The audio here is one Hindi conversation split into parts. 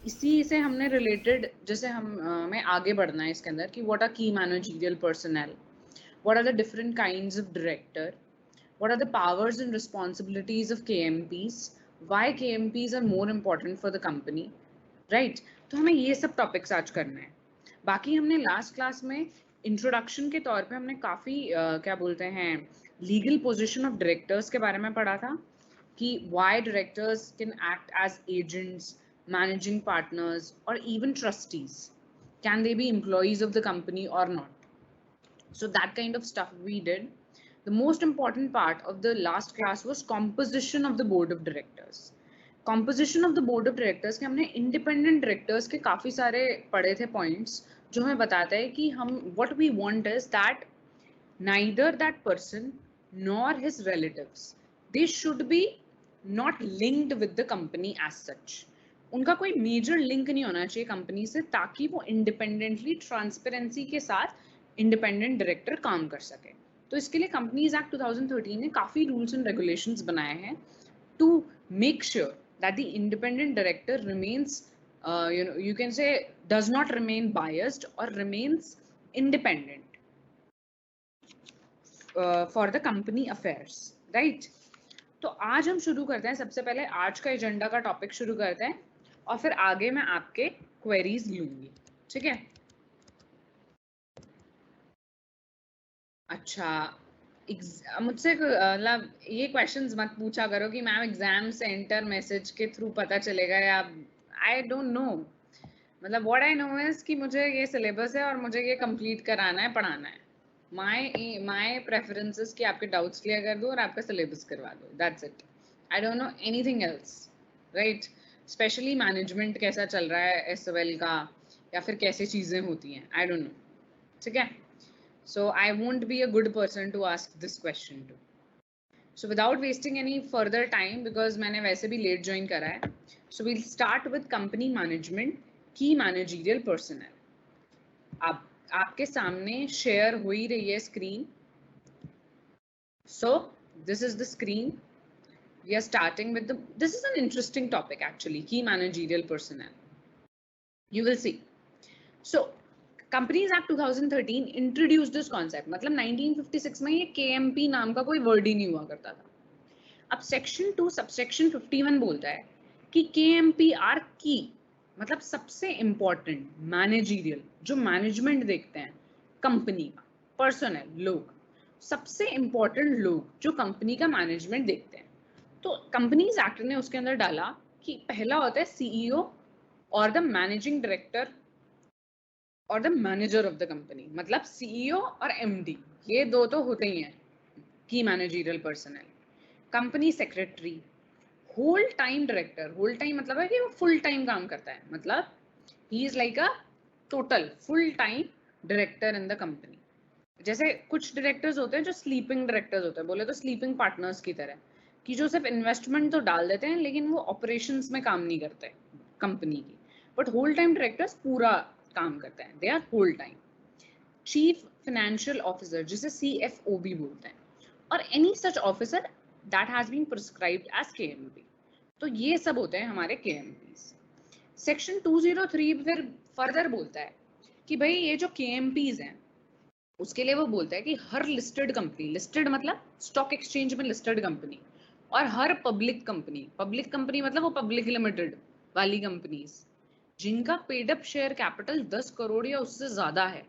इसी से हमने रिलेटेड जैसे हमें आगे बढ़ना है इसके अंदर कि what are key managerial personnel, what are the different kinds of director, what are the powers and responsibilities of KMPs, why KMPs are more important for the company, right? तो हमें ये सब टॉपिक्स आज करना है। बाकी हमने लास्ट क्लास में इंट्रोडक्शन के तौर पे हमने काफ़ी क्या बोलते हैं लीगल पोजीशन ऑफ डायरेक्टर्स के बारे में पढ़ा था कि why directors can act as agents, managing partners or even trustees. Can they be employees of the company or not? So that kind of stuff we did. The most important part of the last class was composition of the board of directors. Composition of the board of directors के हमने independent directors के काफ़ी सारे पढ़े थे points जो हमें बताता है कि हम what we want is that neither that person nor his relatives, they should be not linked with the company as such. उनका कोई मेजर लिंक नहीं होना चाहिए कंपनी से ताकि वो इंडिपेंडेंटली ट्रांसपेरेंसी के साथ इंडिपेंडेंट डायरेक्टर काम कर सके। तो इसके लिए कंपनीज एक्ट 2013 ने काफ़ी रूल्स एंड रेगुलेशंस बनाए हैं to make sure that the independent director remains you can say does not remain biased or remains independent for the company affairs, right? तो आज हम शुरू करते हैं। सबसे पहले आज का एजेंडा का टॉपिक शुरू करते हैं और फिर आगे मैं आपके क्वेरीज लूंगी, ठीक है? अच्छा, मुझसे मतलब ये क्वेश्चंस मत पूछा करो कि मैम एग्जाम सेंटर मैसेज के थ्रू पता चलेगा या आई डोंट नो। मतलब व्हाट आई नो इज कि मुझे ये सिलेबस है और मुझे ये कंप्लीट कराना है, पढ़ाना है। माय प्रेफरेंसेस कि आपके डाउट्स क्लियर कर दूं और आपका सिलेबस करवा दूं, that's it. I don't know anything else, right? Specially management कैसा चल रहा है एसएल का या फिर कैसे चीजें होती हैं, आई डोंट नो, ठीक है? So I won't be a good person to ask this question to. So without wasting any further time, because मैंने वैसे भी late join करा है, so we'll start with company management, key managerial personnel. अब आपके सामने share हो ही रही है screen. So this is the screen. We are starting with the. This is an interesting topic actually, key managerial personnel. You will see. So companies act 2013 introduce this concept, मतलब 1956 में ये केएमपी नाम का कोई वर्ड ही नहीं हुआ करता था। अब सेक्शन 2 सबसेक्शन 51 बोलता है कि केएमपी आर की, मतलब सबसे इंपॉर्टेंट मैनेजरियल, जो मैनेजमेंट देखते हैं कंपनी का, पर्सनल लोग, सबसे इंपॉर्टेंट लोग जो कंपनी का मैनेजमेंट देखते हैं। तो कंपनीज एक्ट ने उसके अंदर डाला कि पहला होता है सीईओ और द मैनेजिंग डायरेक्टर और the manager of the company, मतलब सीईओ और एमडी, ये दो तो होते ही हैं key managerial personnel. Company secretary, whole time director, whole time मतलब है कि वो फुल टाइम काम करता है, मतलब ही is like a total full time director in the company. जैसे कुछ डायरेक्टर्स होते हैं जो स्लीपिंग डायरेक्टर्स होते हैं, बोले तो स्लीपिंग पार्टनर्स की तरह, कि जो सिर्फ इन्वेस्टमेंट तो डाल देते हैं लेकिन वो ऑपरेशंस में काम नहीं करते कंपनी की। बट होल टाइम डायरेक्टर्स पूरा काम करते हैं, they are whole time. Chief financial officer, जिसे CFO भी बोलते हैं, और any such officer that has been prescribed as KMP। तो ये सब होते हैं हमारे KMPs। सेक्शन 203 फिर फर्दर बोलता है कि भाई ये जो KMPs हैं उसके लिए वो बोलता है कि हर लिस्टेड कंपनी, लिस्टेड मतलब स्टॉक एक्सचेंज में लिस्टेड कंपनी, और हर पब्लिक कंपनी मतलब वो पब्लिक लिमिटेड वाली कंपनीज जिनका paid up share capital 10 crore या उससे ज्यादा है,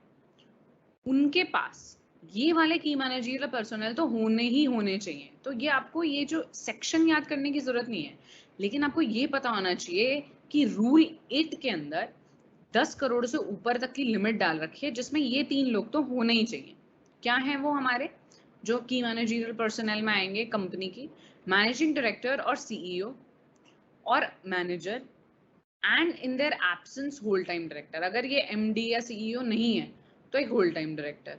उनके पास ये वाले की मैनेजरियल पर्सनल तो होने ही होने चाहिए। तो ये आपको ये जो सेक्शन याद करने की जरूरत नहीं है, लेकिन आपको ये पता होना चाहिए कि रूल 8 के अंदर 10 करोड़ से ऊपर तक की लिमिट डाल रखी है जिसमें ये 3 लोग तो होने ही चाहिए। क्या है वो हमारे जो की मैनेजरियल पर्सनल में आएंगे कंपनी की? मैनेजिंग डायरेक्टर और सीईओ और manager, and in their absence whole time director. अगर ये एमडी या सीईओ नहीं है तो एक whole time director,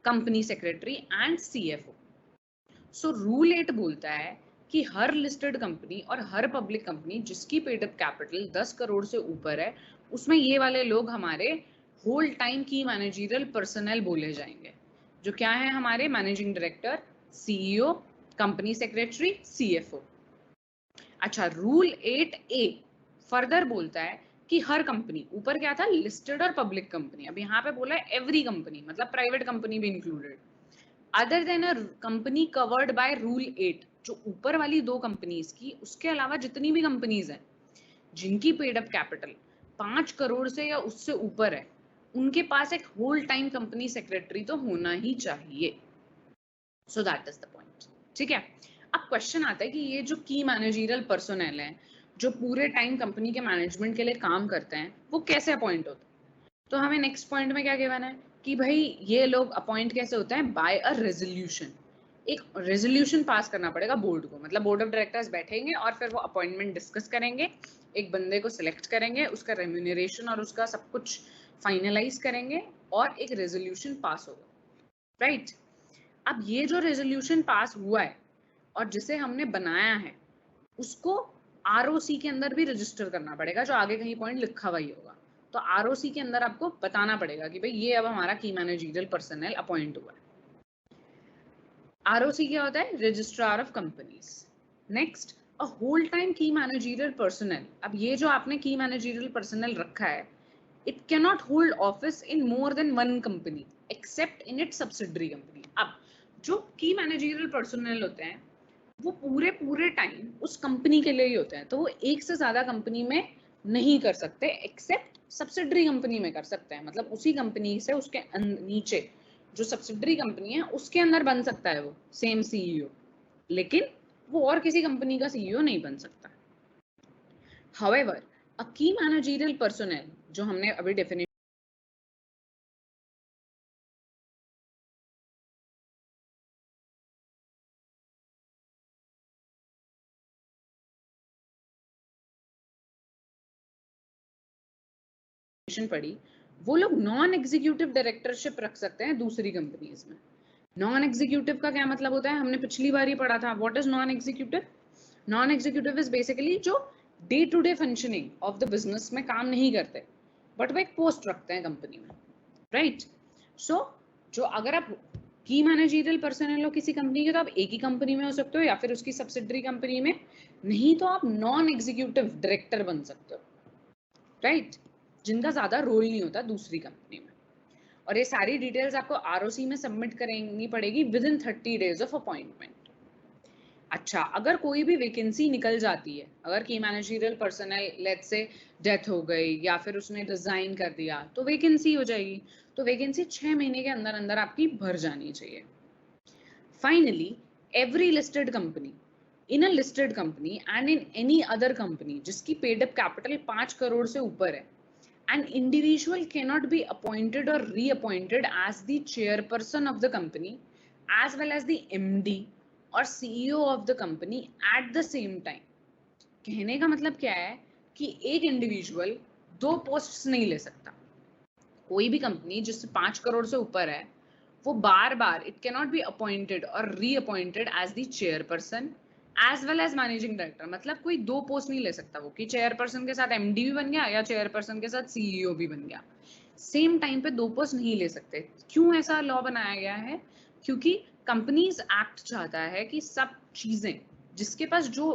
company secretary and CFO। So rule 8 बोलता है कि हर लिस्टेड कंपनी और हर पब्लिक कंपनी जिसकी पेड अप कैपिटल 10 करोड़ से ऊपर है, उसमें ये वाले लोग हमारे होल टाइम की मैनेजरियल पर्सनल बोले जाएंगे, जो क्या है हमारे managing director, CEO, company secretary, CFO। अच्छा, रूल 8A फर्दर बोलता है कि हर कंपनी, ऊपर क्या था लिस्टेड और पब्लिक कंपनी, अब यहाँ पे बोला है एवरी कंपनी, मतलब प्राइवेट कंपनी भी included, other than a company covered by rule 8, जो ऊपर वाली दो कंपनीज की, उसके अलावा जितनी भी कंपनीज हैं जिनकी पेड अप कैपिटल 5 करोड़ से या उससे ऊपर है, उनके पास एक होल टाइम कंपनी सेक्रेटरी तो होना ही चाहिए। So that is the point. ठीक है, अब क्वेश्चन आता है कि ये जो की मैनेजरियल पर्सोनेल है जो पूरे टाइम कंपनी के मैनेजमेंट के लिए काम करते हैं, वो कैसे अपॉइंट होते हैं? तो हमें नेक्स्ट पॉइंट में क्या कहना है कि भाई ये लोग अपॉइंट कैसे होते हैं, बाय अ रेजोल्यूशन। एक रेजोल्यूशन पास करना पड़ेगा बोर्ड को, मतलब बोर्ड ऑफ डायरेक्टर्स बैठेंगे और फिर वो अपॉइंटमेंट डिस्कस करेंगे, एक बंदे को सिलेक्ट करेंगे, उसका रेम्यूनरेशन और उसका सब कुछ फाइनलाइज करेंगे और एक रेजोल्यूशन पास होगा, राइट? अब ये जो रेजोल्यूशन पास हुआ है और जिसे हमने बनाया है, उसको आरओसी के अंदर भी रजिस्टर करना पड़ेगा, जो आगे कहीं पॉइंट लिखा हुआ ही होगा। तो आरओसी के अंदर आपको बताना पड़ेगा कि भाई ये अब हमारा की मैनेजरियल पर्सनल अपॉइंट हुआ है। आरओसी क्या होता है, registrar of companies. Next, a whole time की मैनेजरियल पर्सनल। अब ये जो आपने की मैनेजरियल पर्सनल रखा है, it can not hold office in more than one company except in it subsidiary company. अब जो की मैनेजरियल पर्सनल होते हैं वो पूरे पूरे टाइम उस कंपनी के लिए ही होते हैं, तो वो एक से ज्यादा कंपनी में नहीं कर सकते, एक्सेप्ट सब्सिडरी कंपनी में कर सकते हैं। मतलब उसी कंपनी से उसके नीचे जो सब्सिडरी कंपनी है उसके अंदर बन सकता है वो सेम सीईओ, लेकिन वो और किसी कंपनी का सीईओ नहीं बन सकता। However, a key managerial personal, जो हमने अभी डेफिनेशन पढ़ी, वो लोग नॉन एग्जीक्यूटिव डायरेक्टरशिप रख सकते हैं दूसरी कंपनीज में। नॉन एग्जीक्यूटिव का क्या मतलब होता है, हमने पिछली बार ही पढ़ा था। What is non executive? Non executive is basically जो day to day functioning of the business में काम नहीं करते, बट वो एक पोस्ट रखते हैं कंपनी में, राइट? सो जो अगर आप की मैनेजरियल पर्सनल हो किसी कंपनी के, तो आप एक ही कंपनी में हो सकते हो या फिर उसकी सब्सिडरी कंपनी में, नहीं तो आप नॉन एग्जीक्यूटिव डायरेक्टर बन सकते हो, राइट? जिनका ज्यादा रोल नहीं होता दूसरी कंपनी में। और ये सारी डिटेल्स आपको आरओसी में सबमिट करनी पड़ेगी with in 30 days of appointment. अच्छा, अगर कोई भी वैकेंसी निकल जाती है, अगर की managerial personal let's say death हो गई या फिर उसने रिजाइन कर दिया, तो वैकेंसी हो जाएगी। तो वैकेंसी 6 महीने के अंदर अंदर आपकी भर जानी चाहिए। Finally, every listed company, in a listed company and in any other company जिसकी पेड अप कैपिटल 5 करोड़ से ऊपर है, an individual cannot be appointed or reappointed as the chairperson of the company as well as the MD or CEO of the company at the same time। कहने का मतलब क्या है कि एक इंडिविजुअल दो पोस्ट्स नहीं ले सकता। कोई भी कंपनी जिससे 5 करोड़ से ऊपर है, वो बार बार it can not be appointed और reappointed as the chairperson as well as managing director. मतलब कोई दो पोस्ट नहीं ले सकता वो, कि चेयरपर्सन के साथ एमडी भी बन गया या चेयरपर्सन के साथ सीईओ भी बन गया, सेम टाइम पे दो पोस्ट नहीं ले सकते। क्यों ऐसा लॉ बनाया गया है? क्योंकि कंपनीज एक्ट चाहता है कि सब चीजें जिसके पास जो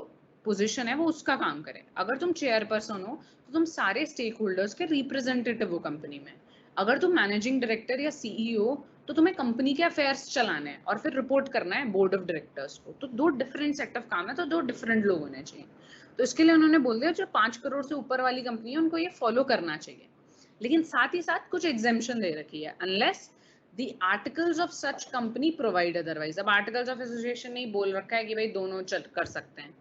पोजीशन है वो उसका काम करे। अगर तुम चेयरपर्सन हो तो तुम सारे स्टेक होल्डर्स के रिप्रेजेंटेटिव हो कंपनी में। अगर तुम मैनेजिंग डायरेक्टर या सीईओ, तो तुम्हें कंपनी के अफेयर्स चलाने हैं और फिर रिपोर्ट करना है बोर्ड ऑफ डायरेक्टर्स को। तो दो डिफरेंट सेट ऑफ काम है, तो दो डिफरेंट लोग होने चाहिए। तो इसके लिए उन्होंने बोल दिया जो 5 करोड़ से ऊपर वाली कंपनी है उनको ये फॉलो करना चाहिए, लेकिन साथ ही साथ कुछ एग्जेम्पशन दे रखी है, unless the articles of such company provide otherwise. अब आर्टिकल्स ऑफ एसोसिएशन नहीं बोल रखा है कि भाई दोनों चल कर सकते हैं,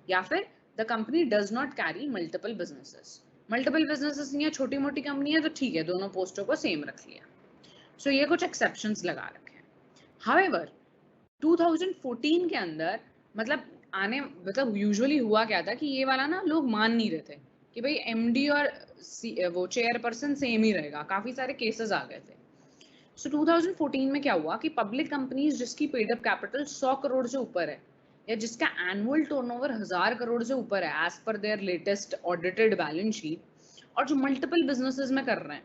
या फिर the company does not carry multiple businesses. Multiple businesses नहीं है, छोटी मोटी कंपनी है तो ठीक है, दोनों पोस्टों को सेम रख लिया। सो ये कुछ एक्सेप्शंस लगा रखे हैं। हाउएवर 2014 के अंदर मतलब यूजुअली हुआ क्या था कि ये वाला ना लोग मान नहीं रहे थे कि भाई एमडी और वो चेयरपर्सन सेम ही रहेगा, काफी सारे केसेस आ गए थे। सो 2014 में क्या हुआ कि पब्लिक कंपनीज जिसकी पेड अप कैपिटल 100 करोड़ से ऊपर है या जिसका एनुअल टर्नओवर 1000 करोड़ से ऊपर है as per their latest audited balance sheet, और जो मल्टीपल बिजनेसेस में कर रहे हैं,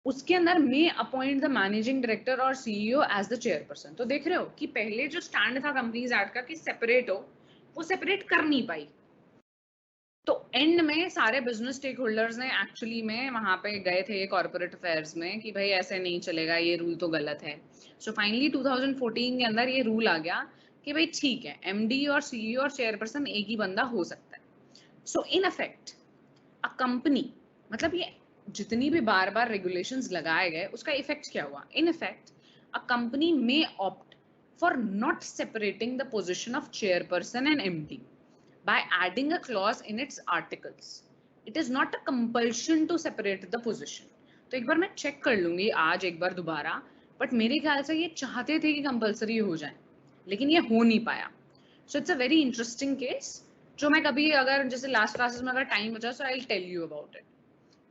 उसके अंदर मे अपॉइंट द मैनेजिंग डायरेक्टर और सीईओ एज द चेयरपर्सन। तो देख रहे हो कि पहले जो स्टैंड था कंपनीज एक्ट का कि सेपरेट हो, वो सेपरेट कर नहीं पाई। तो एंड में सारे बिजनेस स्टेक होल्डर्स ने एक्चुअली में वहां पे गए थे कॉर्पोरेट अफेयर्स में कि भाई ऐसे नहीं चलेगा, ये रूल तो गलत है। सो फाइनली 2014 के अंदर ये रूल आ गया कि भाई ठीक है, एमडी और सीईओ और चेयरपर्सन एक ही बंदा हो सकता है। So in affect a company, मतलब ये जितनी भी बार बार रेगुलेशंस लगाए गए उसका इफेक्ट क्या हुआ? In effect a company may opt for not separating the position of chairperson and MD by adding a clause in its articles. It is not a compulsion to separate the position. तो एक बार मैं चेक कर लूंगी आज एक बार दोबारा, बट मेरे ख्याल से ये चाहते थे कि कंपलसरी हो जाए, लेकिन ये हो नहीं पाया। So it's a very interesting case, जो मैं कभी अगर जैसे लास्ट क्लासेस में अगर टाइम बचा so I will tell you about it,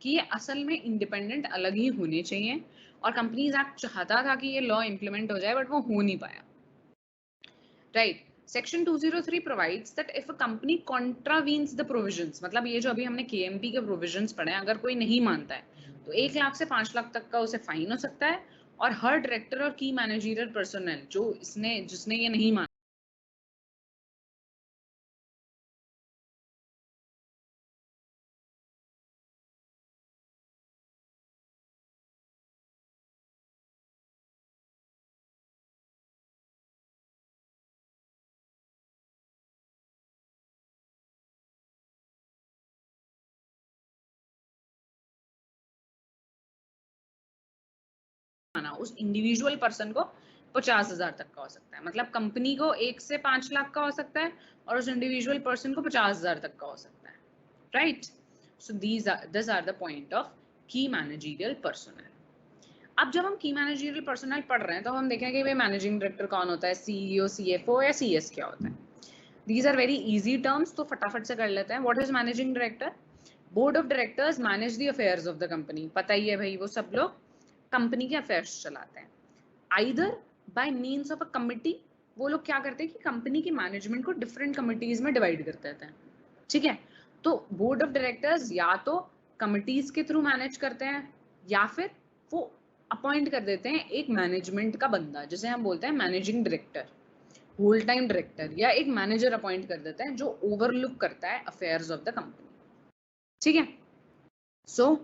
कि ये असल में इंडिपेंडेंट अलग ही होने चाहिए, और कंपनीज एक्ट चाहता था कि ये लॉ इंप्लीमेंट हो जाए, बट वो हो नहीं पाया। Right. Section 203 provides that if a company contravenes the provisions, मतलब ये जो अभी हमने केएमपी के प्रोविजंस पढ़े हैं, अगर कोई नहीं मानता है तो 1 लाख से 5 लाख तक का उसे फाइन हो सकता है, और हर डायरेक्टर और की मैनेजरियल पर्सनल जो जिसने ये नहीं माना उस इंडिविजुअल पर्सन को 50,000 तक का हो सकता है। मतलब कंपनी को 1 से 5 लाख का हो सकता है, और उस इंडिविजुअल पर्सन को 50,000 तक का हो सकता है। Right. So this are the point of key managerial personnel. अब जब हम की मैनेजरियल पर्सनल पढ़ रहे हैं तो हम देखेंगे भाई मैनेजिंग डायरेक्टर कौन होता है, सीईओ, सीएफओ या सीएस क्या होता है। These are very easy terms, तो फटाफट से कर लेते हैं। What is managing director? Board of directors manage the affairs of the company. पता ही है भाई, वो सब लोग कंपनी के अफेयर्स चलाते हैं। Either bye means of a committee, वो लोग क्या करते हैं कि कंपनी की मैनेजमेंट को डिफरेंट कमिटीज में डिवाइड कर देते हैं। ठीक है, तो बोर्ड ऑफ डायरेक्टर्स या तो कमिटीज के थ्रू मैनेज करते हैं, या फिर वो अपॉइंट कर देते हैं एक मैनेजमेंट का बंदा, जिसे हम बोलते हैं managing director, whole time director, या एक मैनेजर अपॉइंट कर देता है जो ओवरलुक करता है अफेयर्स ऑफ द कंपनी। ठीक है, सो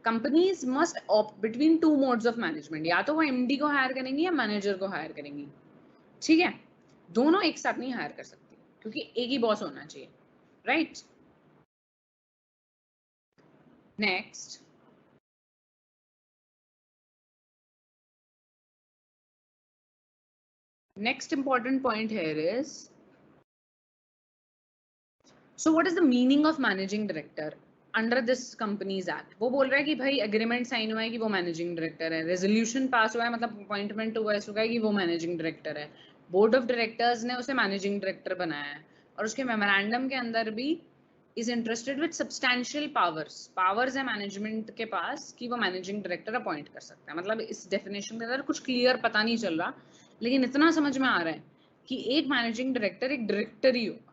companies must opt between two modes of management, या तो वो एमडी को हायर करेंगी या मैनेजर को हायर करेंगी। ठीक है, दोनों एक साथ नहीं हायर कर सकती, क्योंकि एक ही बॉस होना चाहिए। Right. Next, next important point here is, so what is the meaning of managing director under this companies act? वो बोल रहा है कि भाई एग्रीमेंट साइन हुआ है कि वो मैनेजिंग डायरेक्टर है, रेजोल्यूशन पास हुआ है मतलब अपॉइंटमेंट हुआ है कि वो मैनेजिंग डायरेक्टर है, बोर्ड ऑफ डायरेक्टर्स ने उसे मैनेजिंग डायरेक्टर बनाया है, और उसके मेमोरेंडम के अंदर भी is interested with substantial powers है मैनेजमेंट के पास कि वो मैनेजिंग डायरेक्टर अपॉइंट कर सकता है। मतलब इस डेफिनेशन के अंदर कुछ क्लियर पता नहीं चल रहा, लेकिन इतना समझ में आ रहा है कि एक मैनेजिंग डायरेक्टर एक डायरेक्टर ही होगा।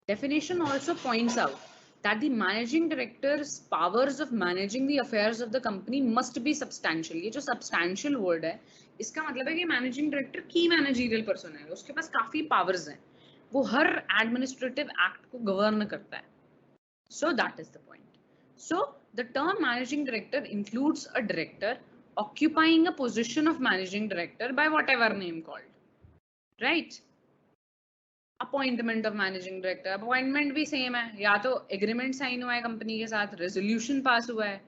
Definition also points out that the managing director's powers of managing the affairs of the company must be substantial. ये जो substantial word है, इसका मतलब है कि managing director की managerial person है, उसके पास काफी powers हैं, वो हर administrative act को govern करता है. So that is the point. So the term managing director includes a director occupying a position of managing director by whatever name called. Right? Appointment of managing director, appointment भी सेम है, या तो एग्रीमेंट साइन हुआ है कंपनी के साथ, रेजोल्यूशन पास हुआ है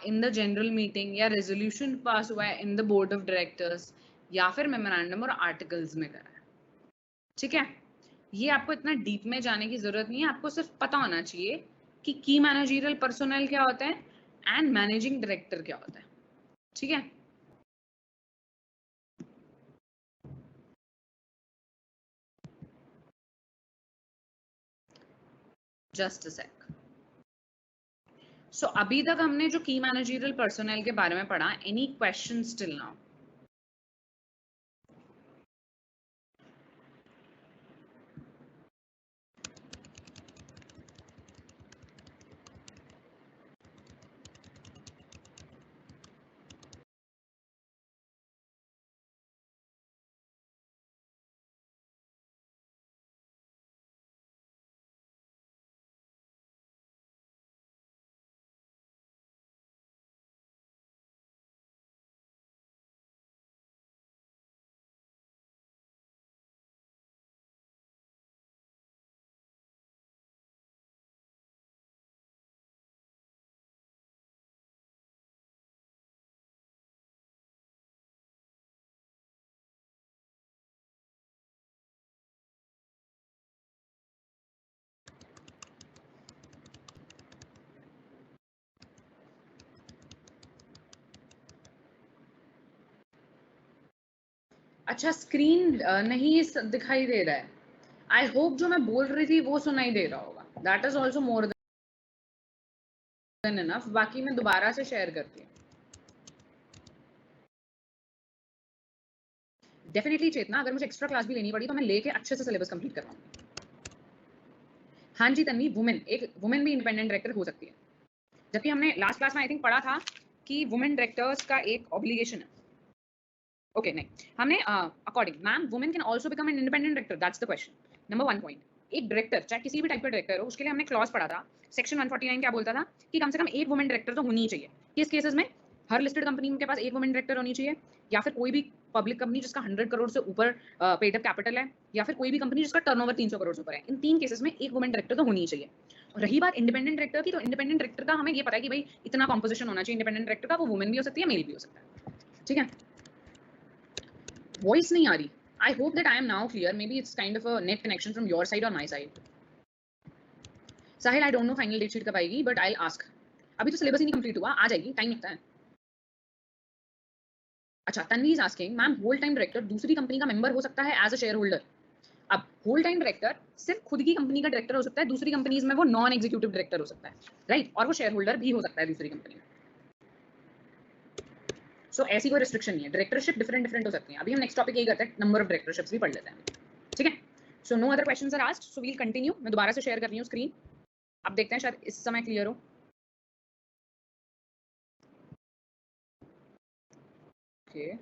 इन द जनरल मीटिंग, या रेजोल्यूशन पास हुआ है in the board of directors, या फिर मेमोरेंडम और आर्टिकल्स में करा है। ठीक है, ये आपको इतना डीप में जाने की जरूरत नहीं है, आपको सिर्फ पता होना चाहिए कि की मैनेजरियल पर्सनल क्या होता है एंड मैनेजिंग डायरेक्टर क्या होता है। ठीक है, जस्ट अ सेक। सो अभी तक हमने जो की मैनेजरियल पर्सनल के बारे में पढ़ा, एनी क्वेश्चन टिल नाउ? अच्छा स्क्रीन नहीं दिखाई दे रहा है। आई होप जो मैं बोल रही थी वो सुनाई दे रहा होगा। That is also more than enough. बाकी मैं दोबारा से शेयर करती हूँ। डेफिनेटली चेतना, अगर मुझे एक्स्ट्रा क्लास भी लेनी पड़ी तो मैं लेके अच्छे से सिलेबस कंप्लीट करवाऊंगी। हाँ जी तन्वी, वुमेन भी इंडिपेंडेंट डायरेक्टर हो सकती है। जबकि हमने लास्ट क्लास में आई थिंक पढ़ा था कि वुमेन डायरेक्टर्स का एक ऑब्लिगेशन है। ओके नहीं, हमने according ma'am women can also become an independent director, that's the question. Number 1 point, एक डायरेक्टर चाहे किसी भी टाइप का डायरेक्टर हो, उसके लिए हमने क्लॉज पढ़ा था सेक्शन 149 क्या बोलता था कि कम से कम एक वुमेन डायरेक्टर तो होनी ही चाहिए। किस केसेस में? हर लिस्टेड कंपनी के पास एक वुमेन डायरेक्टर होनी चाहिए, या फिर कोई भी पब्लिक कंपनी जिसका 100 करोड़ से ऊपर पेड अप कैपिटल है, या फिर कोई भी कंपनी जिसका टर्नओवर 300 करोड़ से ऊपर है। इन 3 केसेस में एक वुमेन डायरेक्टर तो होनी ही चाहिए। और रही बात इंडिपेंडेंट डायरेक्टर की, तो इंडिपेंडेंट डायरेक्टर का हमें ये पता है कि भाई इतना कॉम्पोजिशन होना चाहिए इंडिपेंडेंट डायरेक्टर का, वो वुमेन भी हो सकती है मेल भी हो सकता है। ठीक है, वॉइस नहीं आ रही। I hope that I am now clear. Maybe it's kind of a net connection from your side or my side. Sahil, I don't know final date sheet कब आएगी, but I'll ask. अभी तो सिलेबस ही नहीं कंप्लीट हुआ, आ जाएगी, टाइम लगता है। अच्छा, Tanvi is asking ma'am whole time director दूसरी कंपनी का मेंबर हो सकता है एज अ शेयर होल्डर? अब होल टाइम डायरेक्टर सिर्फ खुद की कंपनी का डायरेक्टर हो सकता है, दूसरी कंपनीज में वो नॉन एग्जीक्यूटिव डायरेक्टर हो सकता है, राइट? और वो शेयर होल्डर भी हो सकता है दूसरी कंपनी में। सो ऐसी कोई रिस्ट्रिक्शन नहीं है, डायरेक्टरशिप डिफरेंट डिफरेंट हो सकती है। अभी हम नेक्स्ट टॉपिक यही करते हैं, नंबर ऑफ डायरेक्टरशिप्स भी पढ़ लेते हैं, ठीक है? So no other questions are asked, so we'll continue. मैं दोबारा से शेयर कर रही हूँ स्क्रीन, अब देखते हैं शायद इस समय क्लियर हो। Okay,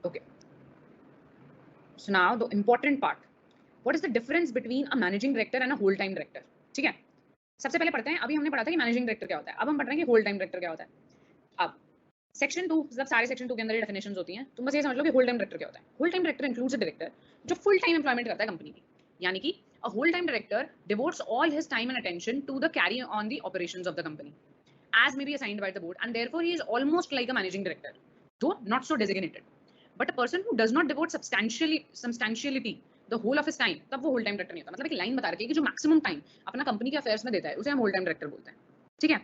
okay, so now the important part, what is the difference between a managing director and a whole time director? ठीक है, सबसे पहले पढ़ते हैं। अभी हमने पढ़ा था कि मैनेजिंग डायरेक्टर क्या होता है, अब हम पढ़ रहे हैं कि होल टाइम डायरेक्टर क्या होता है। अब सेक्शन 2, जब सारे सेक्शन 2 के अंदर डेफिनेशंस होती हैं, तुम बस ये समझ लो कि होल टाइम डायरेक्टर क्या होता है। Whole time director includes a director जो फुल टाइम एम्प्लॉयमेंट करता है कंपनी की, यानी कि a whole time director devotes all his time and attention to the carry on the operations of the company as may be assigned by the board, and therefore he is almost like a managing director, though not so designated. But a person who does not devote substantiality the whole of his time, तब वो होल टाइम डायरेक्टर नहीं होता। मतलब एक लाइन बता रखी है कि जो मैक्सिमम टाइम अपना कंपनी के अफेयर्स में देता है उसे हम होल टाइम डायरेक्टर बोलते हैं, ठीक है?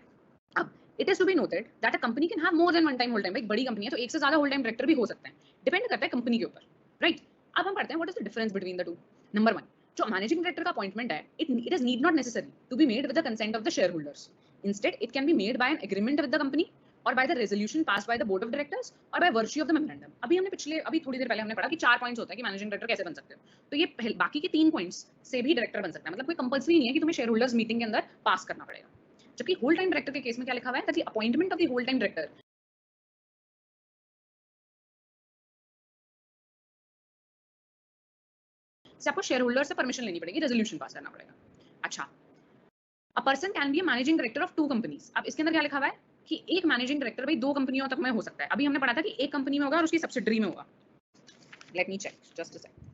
अब it is to be noted that a company can have more than one time whole time. भाई बड़ी कंपनी है तो एक से ज्यादा होल टाइम डायरेक्टर भी हो सकते हैं, डिपेंड करता है कंपनी के ऊपर, राइट? अब हम पढ़ते हैं what is the difference between the two. Number 1, जो मैनेजिंग डायरेक्टर का अपॉइंटमेंट है, it is need not necessary to be made with the consent of the share holders. Instead it can be made by an agreement with the company और by the resolution pass by the board of directors और by virtue of the memorandum. अभी थोड़ी देर पहले हमने पढ़ा कि 4 पॉइंट्स होता है कि मैनेजिंग डायरेक्टर कैसे बन सकते हो, तो ये बाकी के 3 पॉइंट्स से भी डायरेक्टर बन सकता है। मतलब कोई कंपल्सरी नहीं है कि तुम्हें शेयर होल्डर्स मीटिंग के अंदर पास करना पड़ेगा। जबकि होल टाइम डायरेक्टर के केस में क्या लिखा हुआ है, that the appointment of the whole time director से आपको शेयर होल्डर से परमिशन लेनी पड़ेगी, रेजोल्यूशन पास करना पड़ेगा। अच्छा, a person can be a managing director of 2 companies. अब इसके अंदर क्या लिखा हुआ है कि एक मैनेजिंग डायरेक्टर भाई 2 कंपनियों तक में हो सकता है। अभी हमने पढ़ा था कि एक कंपनी में होगा और उसकी सब्सिडरी में होगा। Let me check just a second.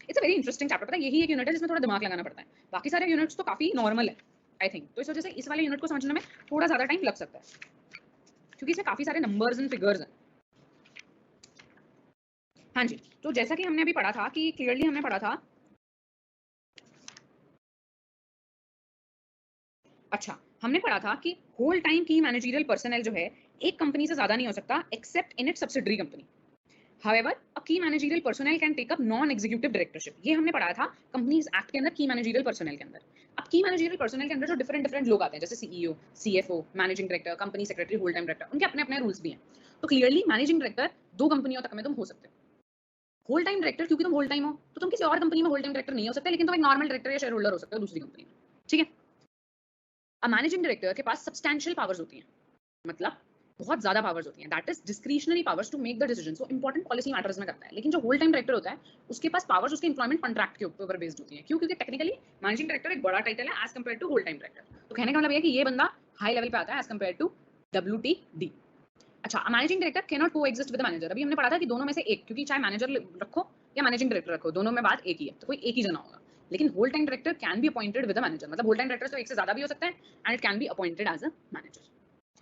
It's a very interesting chapter. पता है यही एक यूनिट है जिसमें थोड़ा दिमाग लगाना पड़ता है, बाकी सारे यूनिट्स तो काफी नॉर्मल है आई थिंक। तो इस वजह से इस वाले यूनिट को समझने में थोड़ा ज्यादा टाइम लग सकता है क्योंकि इसमें काफी सारे नंबर्स एंड फिगर्स हैं। हाँ जी, तो जैसा कि हमने अभी पढ़ा था कि क्लियरली हमने पढ़ा था, अच्छा हमने पढ़ा था कि होल टाइम की मैनेजरियल पर्सनल जो है एक कंपनी से ज्यादा नहीं हो सकता except in it subsidiary company. However a key managerial personal can take up non executive directorship. ये हमने पढ़ा था कंपनीज एक्ट के अंदर की मैनेजरियल पर्सनल के अंदर। अब की मैनेजरियल पर्सनल के अंदर जो डिफरेंट डिफरेंट लोग आते हैं जैसे CEO, CFO, managing director, company secretary, whole time director, उनके अपने अपने रूल्स भी हैं। तो क्लियरली मैनेजिंग डायरेक्टर 2 कंपनियों तक में तुम हो सकते हो। होल टाइम डायरेक्टर क्योंकि तुम होल टाइम हो तो तुम किसी और कंपनी में होल टाइम डायरेक्टर नहीं हो सकते, लेकिन तुम एक नॉर्मल डायरेक्टर या शेयर होल्डर हो सकते हो दूसरी कंपनी में, ठीक है? अब मैनेजिंग डायरेक्टर के पास सब्सटैंशियल पावर्स होती हैं, मतलब बहुत ज्यादा पावर्स होती हैं, that is discretionary powers to make the decision. So important policy matters में करता है। लेकिन जो होल टाइम डायरेक्टर होता है उसके पास पावर्स उसके एम्प्लॉयमेंट कॉन्ट्रैक्ट के ऊपर बेस्ड होती हैं। क्यों? क्योंकि टेक्निकली मैनेजिंग डायरेक्टर एक बड़ा टाइटल है as compare to whole time director. तो कहने का मतलब ये है कि ये बंदा हाई लेवल पे आता है एज कंपेयर टू WTD। अच्छा, managing director can not coexist with the manager. अभी हमने पढ़ा था कि दोनों में से एक, क्योंकि चाहे मैनेजर रखो या मैनेजिंग डायरेक्टर रखो, दोनों में बात एक ही है, तो कोई एक ही जना होगा। लेकिन whole time director can be appointed with a manager, मतलब होल टाइम डायरेक्टर तो एक से ज्यादा भी हो सकता है and it can be appointed as a manager.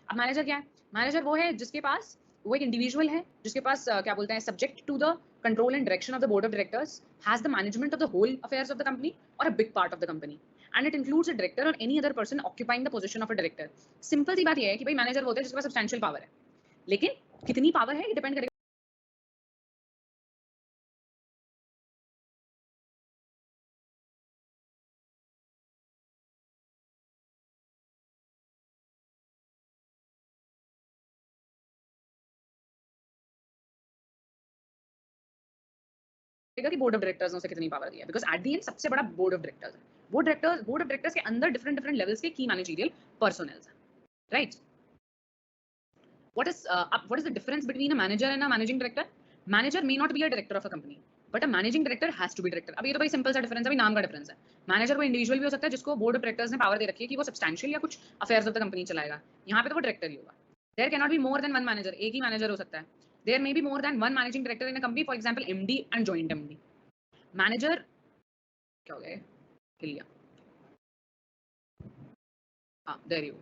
अब मैनेजर क्या है? मैनेजर वो है जिसके पास, वो एक इंडिविजुअल है जिसके पास क्या बोलते हैं, subject to the control and direction of the board of directors, has the management of the whole affairs of the company और a big part of the company, and it includes a director और any other person occupying the position of a director. Simple सी बात ये है कि भाई मैनेजर होते हैं जिसके पास सब्सटेंशियल पावर है, लेकिन कितनी पावर है ये डिपेंड करेगा कि बोर्ड ऑफ डायरेक्टर्स ने उसे कितनी पावर दी है, बिकॉज एट द एंड सबसे बड़ा बोर्ड ऑफ डायरेक्टर्स है। बोर्ड ऑफ डायरेक्टर्स के अंदर डिफरेंट डिफरेंट लेवल्स के की मैनेजरियल पर्सनल्स हैं, right? What is the difference between a manager and a managing director? Manager may not be a director of a company, but a managing director has to be director. अब ये तो भाई सिंपल सा डिफरेंस है, नाम का डिफरेंस है। मैनेजर वो इंडिविजुअल भी हो सकता है जिसको बोर्ड ऑफ डायरेक्टर्स ने पावर दे रखी है कि वो सब्सटैंशियल या कुछ अफेयर्स ऑफ द कंपनी चलाएगा। यहाँ पे तो वो डायरेक्टर ही होगा। There can not be more than one manager, एक ही मैनेजर हो सकता है। There may be more than one managing director in a company, for example MD and joint MD. Manager क्या हो गया, हिल गया, हाँ there you.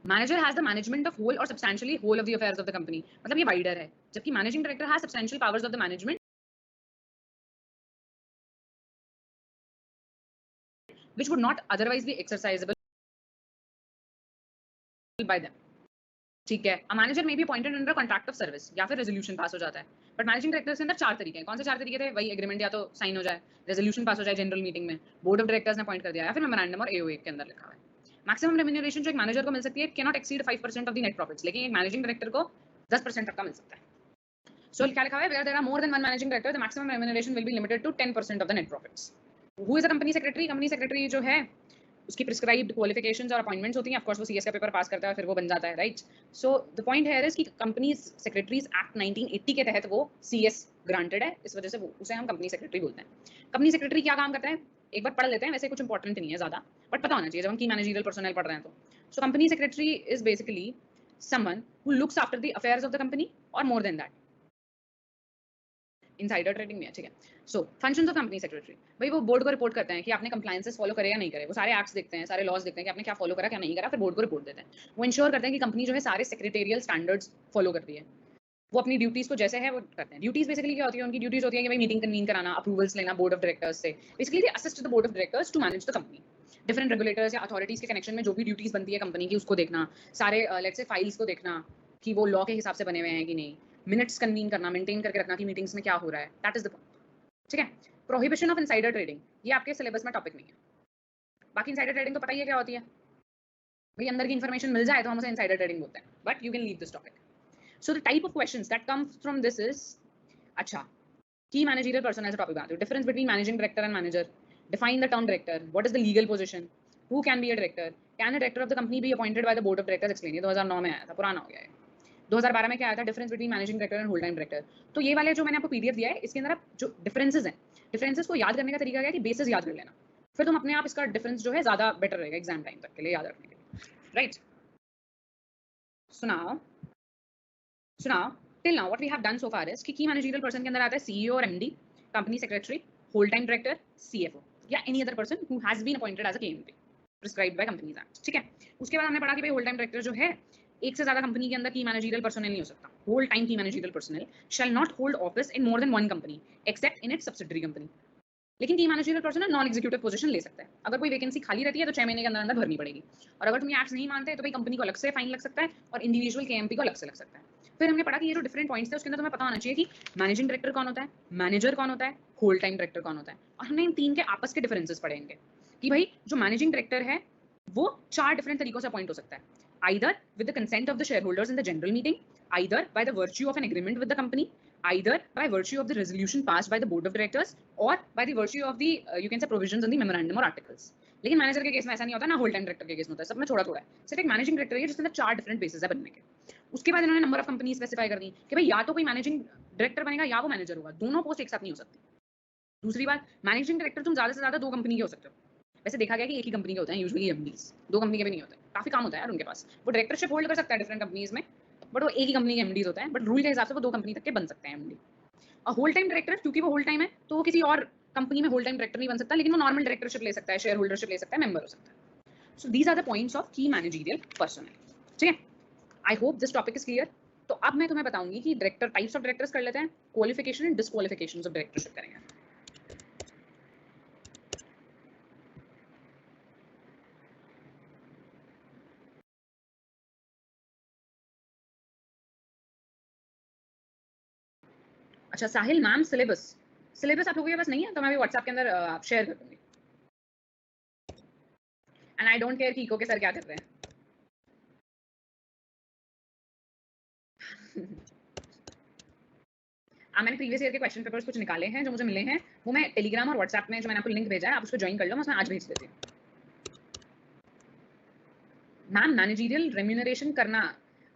Manager has the management of whole और substantially whole of the affairs of the company, मतलब ये वाइडर है, जबकि managing director has substantial powers of the management which would not otherwise be exercisable by them। ठीक है, अ मैनेजर में भी appointed under contract of service या फिर रेजोल्यूशन पास हो जाता है। बट मैनेजिंग डायरेक्टर्स के अंदर चार तरीके हैं। कौन से चार तरीके थे? वही एग्रीमेंट या तो साइन हो जाए, रेजोल्यूशन पास हो जाए जनरल मीटिंग में, बोर्ड ऑफ डायरेक्टर्स ने अपॉइंट कर दिया, या फिर मेमोरेंडम और एओए के अंदर लिखा हुआ है। मैक्सिमम रेम्यूनरेशन जो एक मैनेजर को मिल सकती है can not exceed 5% of the net profits, लेकिन एक मैनेजिंग डायरेक्टर को 10% तक का मिल सकता है। सो क्या लिखा हुआ है? Where there are more than one managing director the maximum remuneration will be limited to 10% of the net profits. Who is a company secretary? Company secretary जो है उसकी प्रिस्क्राइब्ड क्वालिफिकेशंस और अपॉइंटमेंट्स होती हैं। ऑफ कोर्स वो सीएस का पेपर पास करता है फिर वो बन जाता है, right? So the point here is कि कंपनीज सेक्रेटरीज एक्ट 1980 के तहत वो सीएस ग्रांटेड है, इस वजह से वो उसे हम कंपनी सेक्रेटरी बोलते हैं। कंपनी सेक्रेटरी क्या काम करता है एक बार पढ़ लेते हैं, वैसे कुछ इंपॉर्टेंट नहीं है ज्यादा, बट पता होना चाहिए जब हम की मैनेजरियल पर्सनल पढ़ रहे हैं तो। So company secretary is basically someone who looks after the affairs of the company और more than that insider trading में है, ठीक है। So functions of company secretary, भाई वो बोर्ड को रिपोर्ट करते हैं कि आपने कंप्लायंसेस फॉलो करे या नहीं करे, वो सारे एक्ट्स देखते हैं, सारे लॉज देखते हैं कि आपने क्या फॉलो करा क्या नहीं करा, फिर बोर्ड को रिपोर्ट देते हैं। वो इंश्योर करते हैं कि कंपनी जो है सारे सेक्रेटेरियल स्टैंडर्ड्स फॉलो करती है। वो अपनी ड्यूटीज को जैसे है वो करते हैं। ड्यूटीज बेसिकली क्या होती है? उनकी ड्यूटीज होती है कि भाई मीटिंग कन्वीन कराना, अप्रूवल्स लेना बोर्ड ऑफ डायरेक्टर्स से। Basically they assist the board of directors to manage the company. Different regulators या अथॉरिटीज के कनेक्शन में जो भी ड्यूटीज बनती है कंपनी की उसको देखना, सारे लेट्स से फाइल्स को देखना कि वो लॉ के हिसाब से बने हुए हैं कि नहीं, मिनट्स कन्वीन करना, मेंटेन करके रखना कि मीटिंग्स में क्या हो रहा है, दैट इज द पॉइंट, ठीक है। प्रोहिबिशन ऑफ इनसाइडर ट्रेडिंग, ये आपके सिलेबस में टॉपिक नहीं है। बाकी इनसाइडर ट्रेडिंग तो पता ही है क्या होती है, भाई अंदर की इन्फॉर्मेशन मिल जाए तो हम उसे इनसाइडर ट्रेडिंग बोलते हैं, but you can leave this topic. So the type of questions that come from this is, अच्छा, की मैनेजरियल पर्सन ऐसा टॉपिक बनाते हो, difference between managing director and manager, define the term director, what is the legal position, who can be a director, can a director of the company be appointed by the board of directors, explain. ये 2009 में आया था, पुराना हो गया है। 2012 में क्या आया था? Difference between managing director and whole time director. तो ये वाले जो मैंने आपको पीडीएफ दिया है इसके अंदर आप जो डिफरेंसेस हैं, डिफरेंसेस को याद करने का तरीका क्या है कि बेसिस याद कर लेना, फिर तुम अपने आप इसका डिफरेंस जो है ज्यादा बेटर रहेगा एग्जाम टाइम तक के लिए याद रखने के लिए, राइट? सुनाओ सुनाओ till now what we have done so far is कि की मैनेजरियल पर्सन के अंदर आता है सीईओ और MD, company secretary, whole time director, CFO या any other person who has been appointed as a KMP prescribed by companies act, ठीक है। उसके बाद हमने पढ़ा कि भाई होल टाइम डायरेक्टर जो है एक से ज्यादा कंपनी के अंदर की मैनेजरियल पर्सनल नहीं हो सकता। होल टाइम की managerial personal shall not hold office in more than one company except in its subsidiary company. लेकिन की managerial person non executive position ले सकता है। अगर कोई वैकेंसी खाली रहती है तो 6 महीने के अंदर अंदर भरनी पड़ेगी, और अगर तुम ये एक्ट्स नहीं मानते तो भाई कंपनी को अलग से फाइन लग सकता है और इंडिविजुअल केएमपी को अलग से लग सकता है। फिर हमने पढ़ा कि ये जो डिफरेंट पॉइंट्स थे उसके अंदर तुम्हें पता होना चाहिए कि मैनेजिंग डायरेक्टर कौन होता है, मैनेजर कौन होता है, होल टाइम डायरेक्टर कौन होता है, और हमने इन तीन के आपस के डिफरेंसेस पढ़े इनके कि भाई जो मैनेजिंग डायरेक्टर है वो 4 डिफरेंट तरीकों से अपॉइंट हो सकता है, either with the consent of the shareholders in the general meeting, either by the virtue of an agreement with the company, either by virtue of the resolution passed by the board of directors, or by the virtue of the you can say provisions in the memorandum or articles। लेकिन मैनेजर के केस में ऐसा नहीं होता ना, होल टाइम डायरेक्टर के केस में होता है, सब में थोड़ा थोड़ा है। सिर्फ एक मैनेजिंग डायरेक्टर है जिसके अंदर 4 डिफरेंट बेसिस है बनने के। उसके बाद इन्होंने नंबर ऑफ कंपनी स्पेसिफाई कर दी कि भाई या तो कोई मैनेजिंग डायरेक्टर बनेगा या वो मैनेजर होगा, दोनों पोस्ट एक साथ नहीं हो सकती। दूसरी बात, मैनेजिंग डायरेक्टर तुम ज्यादा से ज्यादा 2 कंपनी के हो सकते हो। वैसे देखा गया कि एक ही कंपनी के होते हैं यूजुअली एमडीज, 2 कंपनी के भी नहीं होते, काफी काम होता है यार उनके पास। वो डायरेक्टरशिप होल्ड कर सकता है डिफरेंट कंपनीज में, बट वो एक ही कंपनी के एमडीज होते हैं, बट रूल के हिसाब से वो 2 कंपनी तक के बन सकते हैं एमडी। और होल टाइम डायरेक्टर क्योंकि वो होल टाइम है तो वो किसी और कंपनी में होल टाइम डायरेक्टर नहीं बन सकता, लेकिन वो नॉर्मल डायरेक्टरशिप ले सकता है, शेयर होल्डरशिप ले सकता है, मेंबर हो सकता है। So these are the points of key managerial personal. ठीक है, I hope this topic is clear. तो अब मैं तुम्हें बताऊंगी कि डायरेक्टर टाइप्स ऑफ डायरेक्टर्स कर लेते हैं, क्वालिफिकेशन एंड डिस्क्वालिफिकेशंस ऑफ डायरेक्टरशिप करेंगे। अच्छा साहिल मैम, सिलेबस आप लोगों के पास नहीं है तो मैं भी व्हाट्सएप के अंदर शेयर कर दूंगी। एंड आई डोंट केयर कि इको के सर क्या कर रहे हैं। मैंने प्रीवियस ईयर के क्वेश्चन पेपर्स कुछ निकाले हैं जो मुझे मिले हैं, वो मैं टेलीग्राम और व्हाट्सएप में जो मैंने आपको लिंक भेजा है आप उसको ज्वाइन कर लो, मैं उसमें आज भेज देती हूँ। मैम मैनेजरियल रेम्यूनरेशन करना,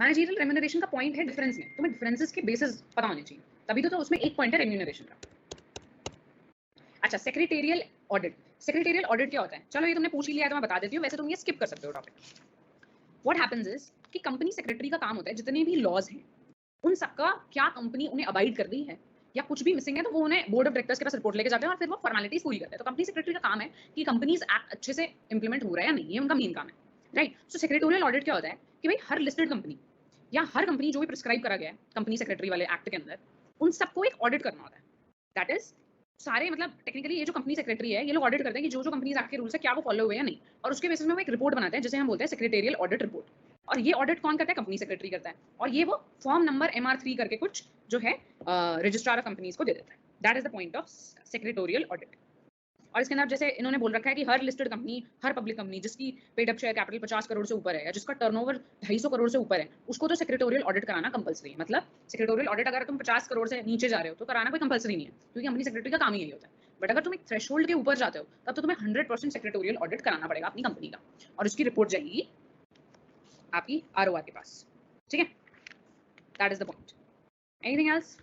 मैनेजरियल रेम्यूनरेशन का पॉइंट है डिफरेंस में, तुम्हें डिफरेंसेस के बेसिस पता होने चाहिए, तभी तो उसमें एक पॉइंट है रेम्यूनरेशन का। अच्छा सेक्रेटेरियल ऑडिट, सेक्रेटेरियल ऑडिट क्या होता है? चलो ये तुमने पूछ ही लिया तो मैं बता देती हूँ, वैसे तुम ये स्किप कर सकते हो टॉपिक। व्हाट हैपेंस इज कि कंपनी सेक्रेटरी का काम होता है जितने भी लॉज हैं उन सबका क्या कंपनी उन्हें अबाइड कर रही है या कुछ भी मिसिंग है तो वो उन्हें बोर्ड ऑफ डायरेक्टर्स के पास रिपोर्ट लेके जाते हैं और फिर वो फॉर्मेलिटीज पूरी करते हैं। तो कंपनी सेक्रेटरी का काम है कि कंपनीज एक्ट अच्छे से इंप्लीमेंट हो रहा है या नहीं, ये उनका मेन काम है, राइट। सो सेक्रेटोरियल ऑडिट क्या होता है कि भाई हर लिस्टेड कंपनी या हर कंपनी जो भी प्रिस्क्राइब करा गया है कंपनी सेक्रेटरी वाले एक्ट के अंदर, उन सबको एक ऑडिट करना होता है। दैट इज सारे मतलब टेक्निकली ये जो कंपनी सेक्रेटरी है ये लोग ऑडिट करते हैं कि जो जो कंपनीज एक्ट के रूल्स है क्या वो फॉलो हुए या नहीं, और उसके बेसिस में वो एक रिपोर्ट बनाते हैं जिसे हम बोलते हैं सेक्रेटेरियल ऑडिट रिपोर्ट। और ये ऑडिट कौन करता है? कंपनी सेक्रेटरी करता है, और ये वो फॉर्म नंबर MR3 करके कुछ जो है रजिस्ट्रार ऑफ कंपनीज को दे देता है। That is the point of secretarial audit. और इसके अंदर जैसे इन्होंने बोल रखा है कि हर लिस्टेड कंपनी, हर पब्लिक कंपनी जिसकी paid up share capital 50 crore से ऊपर है या जिसका टर्नओवर 250 करोड़ से ऊपर है, उसको तो सेक्रेटोरियल ऑडिट कराना कंपलसरी है। मतलब सेक्रेटोरियल ऑडिट अगर तुम 50 करोड़ से नीचे जा रहे हो तो कराना कोई कंपलसरी नहीं है, क्योंकि कंपनी सेक्रेटरी का काम ही यही होता है। बट अगर तुम एक थ्रेशोल्ड के ऊपर जाते हो तब तो तुम्हें 100% सेक्रेटोरियल ऑडिट कराना पड़ेगा अपनी कंपनी का, और उसकी रिपोर्ट जाएगी आपकी ROR के पास। ठीक है, that is the point. Anything else?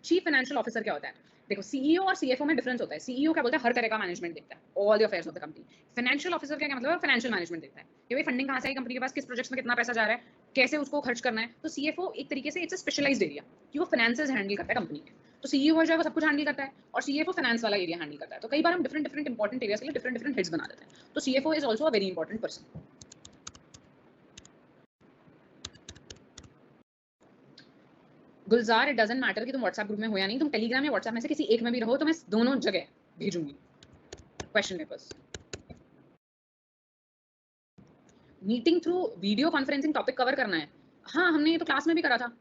Chief financial officer क्या होता है? देखो सीईओ और सीएफओ में डिफरेंस होता है। सीईओ क्या बोलता है? हर तरह का मैनेजमेंट देखता है, all the affairs of the company. Financial officer क्या मतलब है? फाइनेंशियल मैनेजमेंट देखता है कि भाई फंडिंग कहां से आई कंपनी के पास, किस प्रोजेक्ट्स में कितना पैसा जा रहा है, कैसे उसको खर्च करना है। तो सीएफओ एक तरीके से इट्स अ स्पेशलाइज्ड एरिया कि वो फाइनेंसेस हैंडल करता है कंपनी के। तो सीईओ जो है वो सब कुछ हैंडल करता है और सीएफओ फाइनेंस वाला एरिया हैंडल करता है। तो कई बार हम डिफरेंट डिफरेंट इंपॉर्टेंट एरियाज के लिए डिफरेंट डिफरेंट हेड्स बना देते हैं। तो CFO is also a very important person. Gulzar, it doesn't matter कि तुम व्हाट्सएप ग्रुप में हो या नहीं, तुम टेलीग्राम या व्हाट्सएप में से किसी एक में भी रहो तो मैं दोनों जगह भेजूंगी question papers. Meeting through video conferencing topic cover करना है? हाँ, हमने ये तो क्लास में भी करा था।